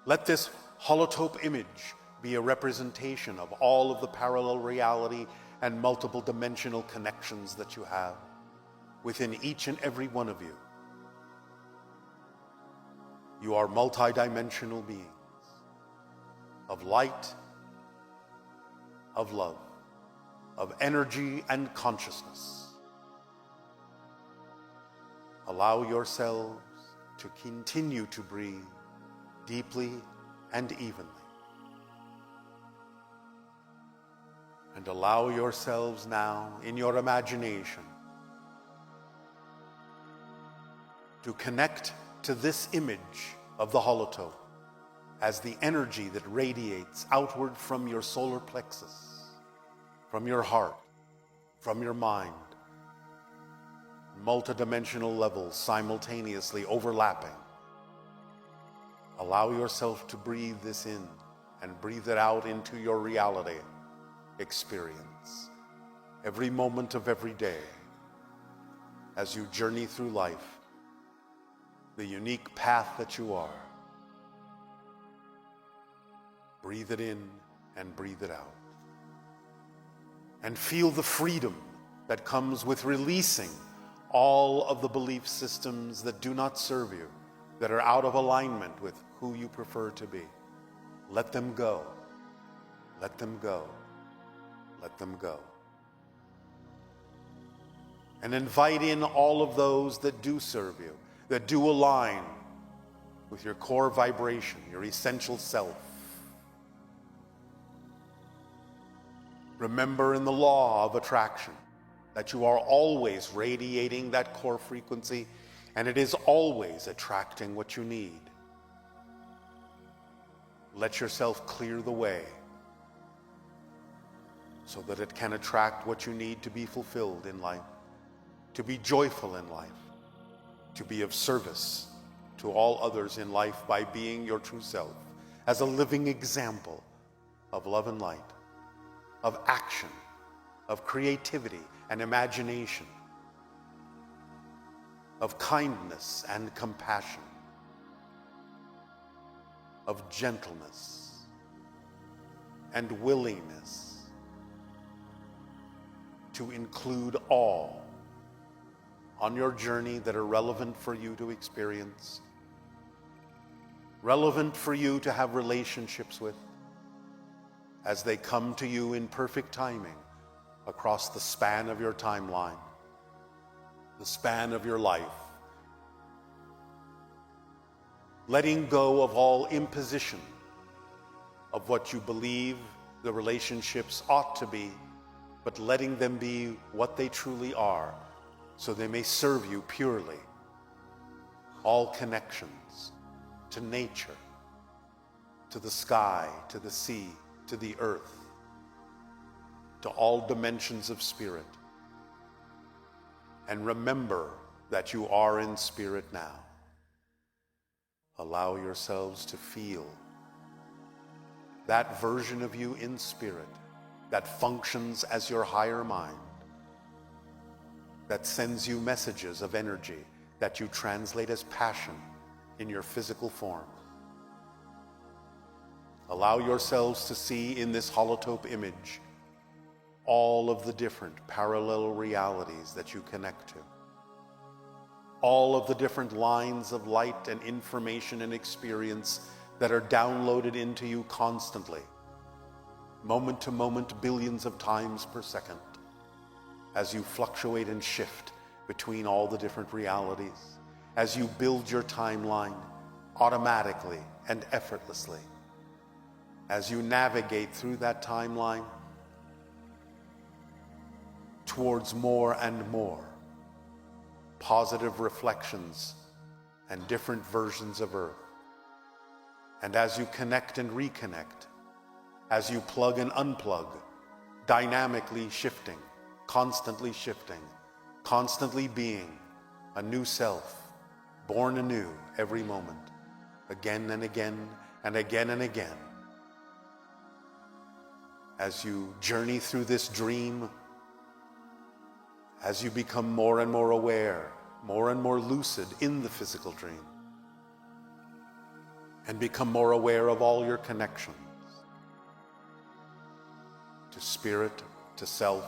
Let this holotope image be a representation of all of the parallel reality and multiple dimensional connections that you have within each and every one of you. You are multidimensional beings of light, of love, of energy and consciousness. Allow yourselves to continue to breathe deeply and evenly. And allow yourselves now, in your imagination, to connect to this image of the holotope as the energy that radiates outward from your solar plexus, from your heart, from your mind, multidimensional levels simultaneously overlapping. Allow yourself to breathe this in and breathe it out into your reality experience every moment of every day as you journey through life, the unique path that you are. Breathe it in and breathe it out. And feel the freedom that comes with releasing all of the belief systems that do not serve you, that are out of alignment with who you prefer to be. Let them go. Let them go. Let them go. And invite in all of those that do serve you, that do align with your core vibration, your essential self. Remember in the law of attraction that you are always radiating that core frequency and it is always attracting what you need. Let yourself clear the way so that it can attract what you need to be fulfilled in life, to be joyful in life, to be of service to all others in life by being your true self, as a living example of love and light, of action, of creativity and imagination, of kindness and compassion, of gentleness and willingness to include all on your journey that are relevant for you to experience, relevant for you to have relationships with, as they come to you in perfect timing across the span of your timeline, the span of your life. Letting go of all imposition of what you believe the relationships ought to be, but letting them be what they truly are, so they may serve you purely. All connections to nature, to the sky, to the sea, to the earth, to all dimensions of spirit. And remember that you are in spirit now. Allow yourselves to feel that version of you in spirit that functions as your higher mind, that sends you messages of energy that you translate as passion in your physical form. Allow yourselves to see in this holotope image all of the different parallel realities that you connect to, all of the different lines of light and information and experience that are downloaded into you constantly, moment to moment, billions of times per second, as you fluctuate and shift between all the different realities, as you build your timeline automatically and effortlessly, as you navigate through that timeline towards more and more positive reflections and different versions of Earth. And as you connect and reconnect, as you plug and unplug, dynamically shifting, constantly being a new self, born anew every moment, again and again and again and again. As you journey through this dream, as you become more and more aware, more and more lucid in the physical dream, and become more aware of all your connections to spirit, to self,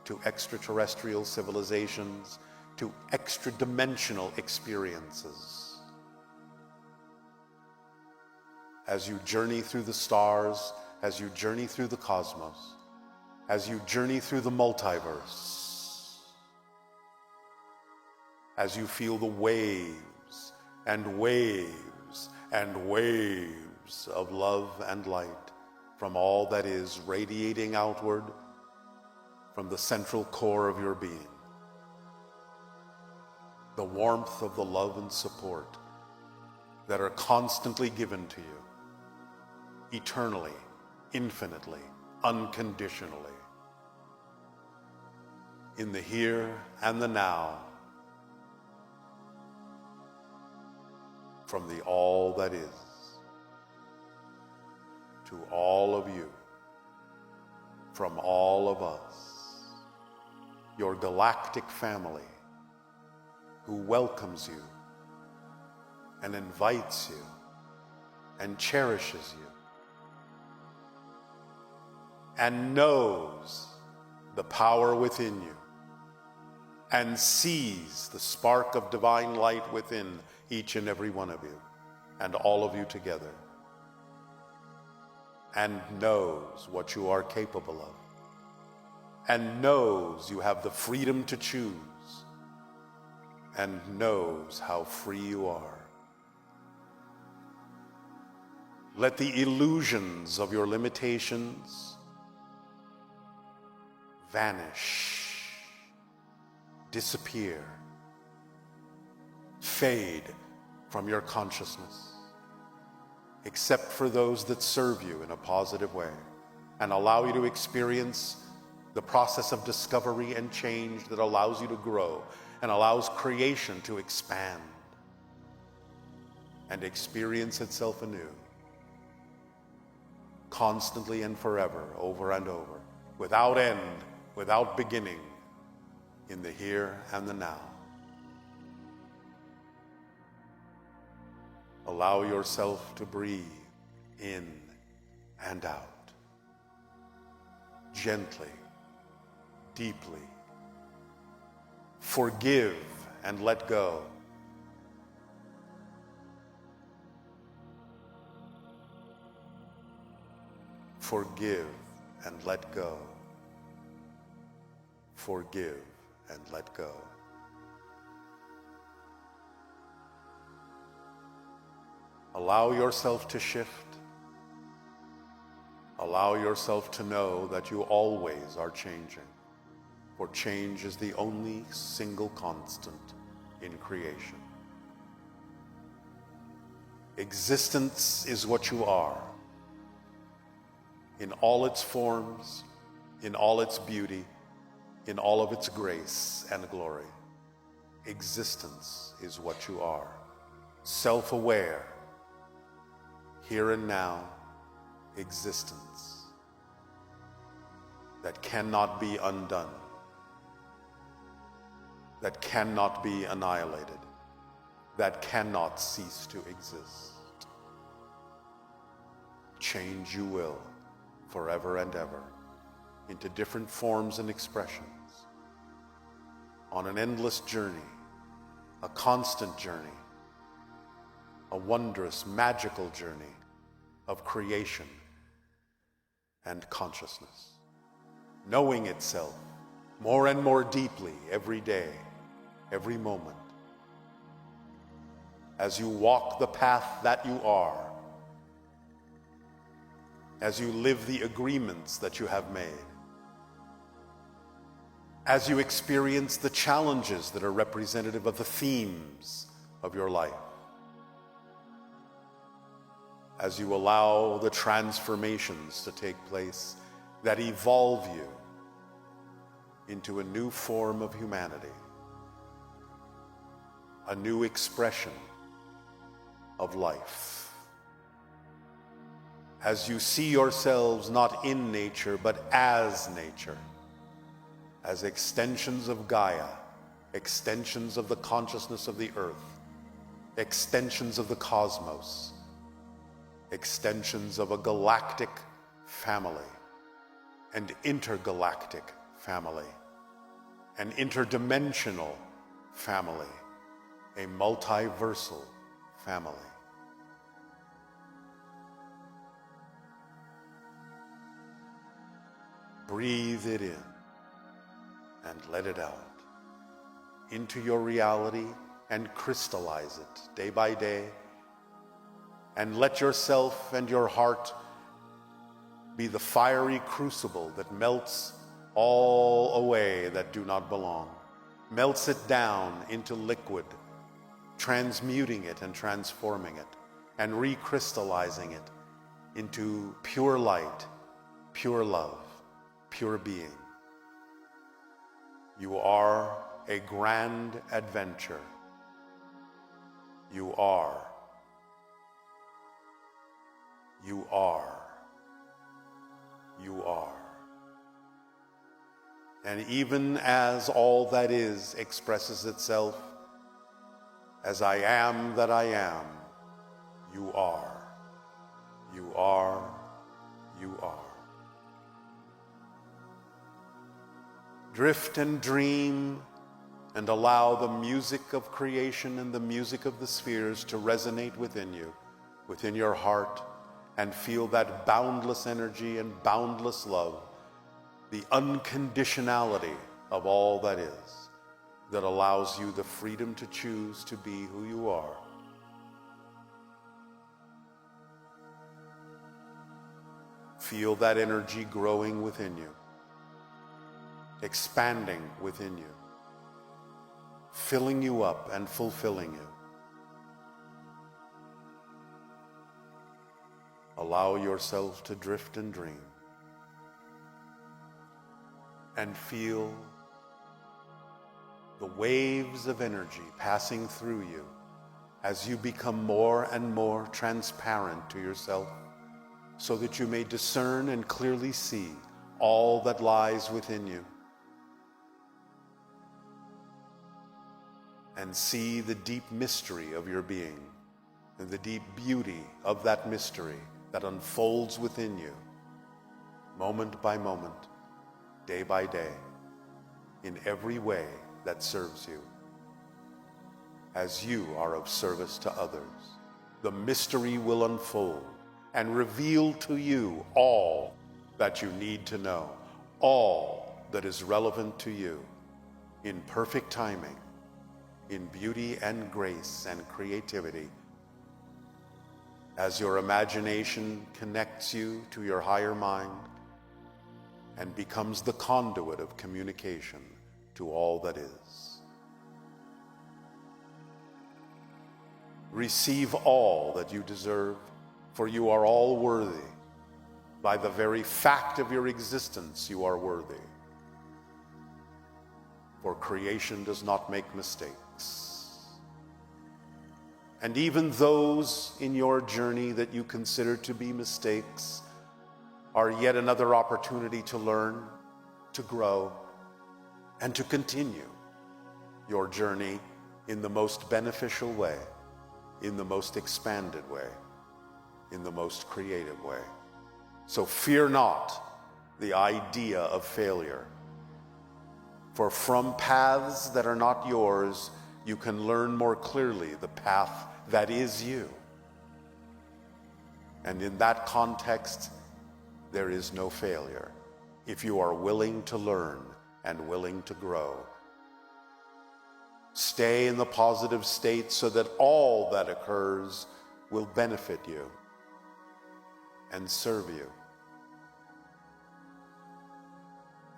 to extraterrestrial civilizations, to extra-dimensional experiences. As you journey through the stars, as you journey through the cosmos, as you journey through the multiverse, as you feel the waves and waves and waves of love and light from all that is radiating outward from the central core of your being. The warmth of the love and support that are constantly given to you, eternally, infinitely, unconditionally, in the here and the now, from the all that is, to all of you, from all of us, your galactic family, who welcomes you and invites you and cherishes you and knows the power within you and sees the spark of divine light within each and every one of you and all of you together, and knows what you are capable of, and knows you have the freedom to choose, and knows how free you are. Let the illusions of your limitations vanish, disappear, fade from your consciousness, except for those that serve you in a positive way and allow you to experience the process of discovery and change that allows you to grow and allows creation to expand and experience itself anew, constantly and forever, over and over, without end, without beginning, in the here and the now. Allow yourself to breathe in and out, gently, deeply. Forgive and let go. Forgive and let go. Forgive and let go. Allow yourself to shift. Allow yourself to know that you always are changing, for change is the only single constant in creation. Existence is what you are, in all its forms, in all its beauty, in all of its grace and glory. Existence is what you are, self-aware, here and now, existence that cannot be undone, that cannot be annihilated, that cannot cease to exist. Change you will, forever and ever, into different forms and expressions, on an endless journey, a constant journey, a wondrous, magical journey of creation and consciousness, knowing itself more and more deeply every day, every moment. As you walk the path that you are, as you live the agreements that you have made, as you experience the challenges that are representative of the themes of your life, as you allow the transformations to take place that evolve you into a new form of humanity, a new expression of life. As you see yourselves not in nature, but as nature, as extensions of Gaia, extensions of the consciousness of the earth, extensions of the cosmos, extensions of a galactic family, an intergalactic family, an interdimensional family, a multiversal family. Breathe it in and let it out into your reality and crystallize it day by day. And let yourself and your heart be the fiery crucible that melts all away that do not belong, melts it down into liquid, transmuting it and transforming it, and recrystallizing it into pure light, pure love, pure being. You are a grand adventure. You are. You are. You are. And even as all that is expresses itself as I am that I am, you are. You are. You are. Drift and dream and allow the music of creation and the music of the spheres to resonate within you, within your heart, and feel that boundless energy and boundless love, the unconditionality of all that is, that allows you the freedom to choose to be who you are. Feel that energy growing within you, expanding within you, filling you up and fulfilling you. Allow yourself to drift and dream, and feel the waves of energy passing through you as you become more and more transparent to yourself, so that you may discern and clearly see all that lies within you, and see the deep mystery of your being and the deep beauty of that mystery that unfolds within you, moment by moment, day by day, in every way that serves you, as you are of service to others. The mystery will unfold and reveal to you all that you need to know, all that is relevant to you, in perfect timing, in beauty and grace and creativity, as your imagination connects you to your higher mind and becomes the conduit of communication to all that is. Receive all that you deserve, for you are all worthy. By the very fact of your existence, you are worthy. For creation does not make mistakes. And even those in your journey that you consider to be mistakes are yet another opportunity to learn, to grow, and to continue your journey in the most beneficial way, in the most expanded way, in the most creative way. So fear not the idea of failure, for from paths that are not yours, you can learn more clearly the path that is you. And in that context, there is no failure if you are willing to learn and willing to grow. Stay in the positive state so that all that occurs will benefit you and serve you.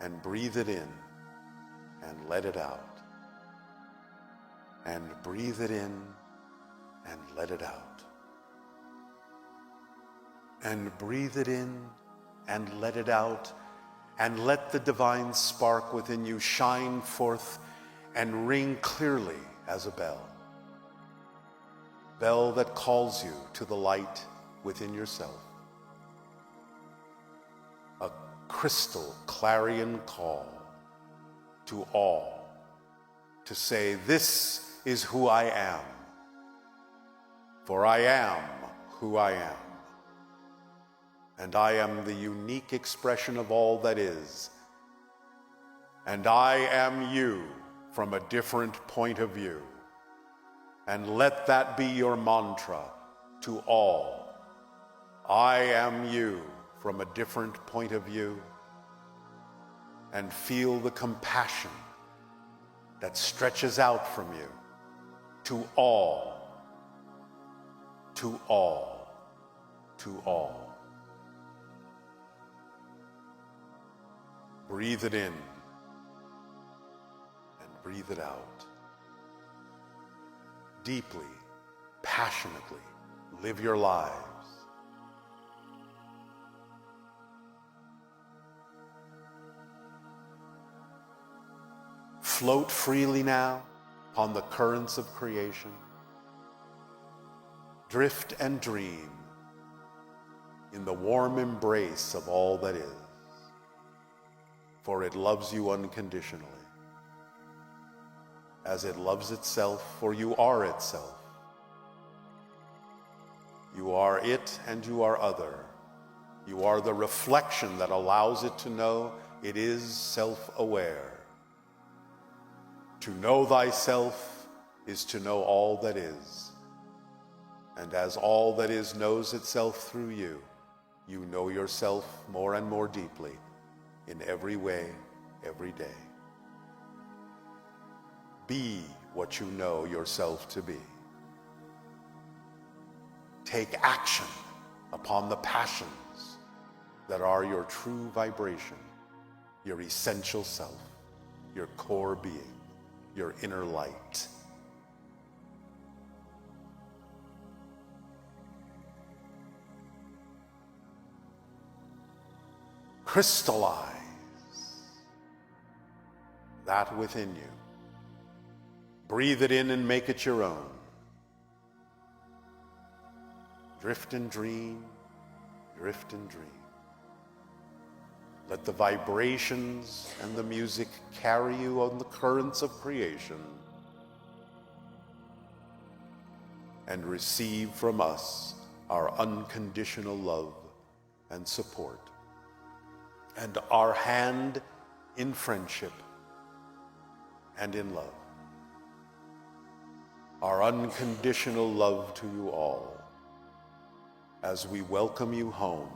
And breathe it in and let it out. And breathe it in and let it out. And breathe it in and let it out. And let the divine spark within you shine forth and ring clearly as a bell. Bell that calls you to the light within yourself. A crystal clarion call to all to say, this is who I am, for I am who I am, and I am the unique expression of all that is, and I am you from a different point of view. And let that be your mantra to all. I am you from a different point of view, and feel the compassion that stretches out from you to all, to all, to all. Breathe it in and breathe it out. Deeply, passionately live your lives. Float freely now on the currents of creation. Drift and dream in the warm embrace of all that is, for it loves you unconditionally, as it loves itself, for you are itself. You are it and you are other. You are the reflection that allows it to know it is self-aware. To know thyself is to know all that is. And as all that is knows itself through you, you know yourself more and more deeply in every way, every day. Be what you know yourself to be. Take action upon the passions that are your true vibration, your essential self, your core being. your inner light. Crystallize that within you. Breathe it in and make it your own. Drift and dream, drift and dream. Let the vibrations and the music carry you on the currents of creation and receive from us our unconditional love and support and our hand in friendship and in love. Our unconditional love to you all as we welcome you home.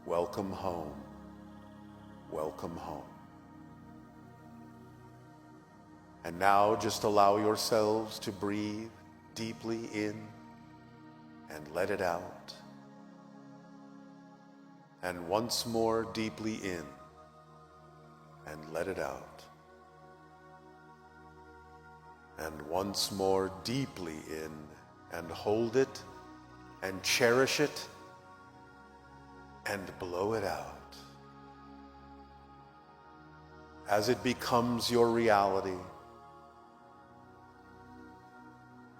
Welcome home. Welcome home. And now just allow yourselves to breathe deeply in and let it out. And once more deeply in and let it out. And once more deeply in and hold it and cherish it and blow it out. As it becomes your reality,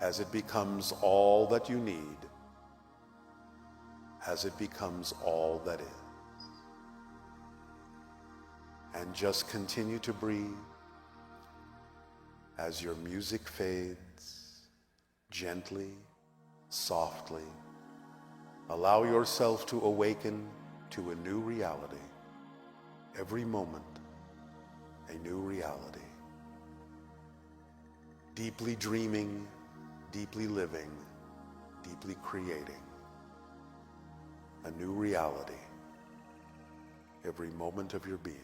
as it becomes all that you need, as it becomes all that is. And just continue to breathe as your music fades, gently, softly. Allow yourself to awaken to a new reality. Every moment, a new reality. Deeply dreaming, deeply living, deeply creating. A new reality. Every moment of your being.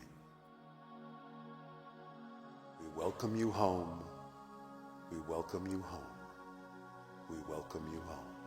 We welcome you home. We welcome you home. We welcome you home.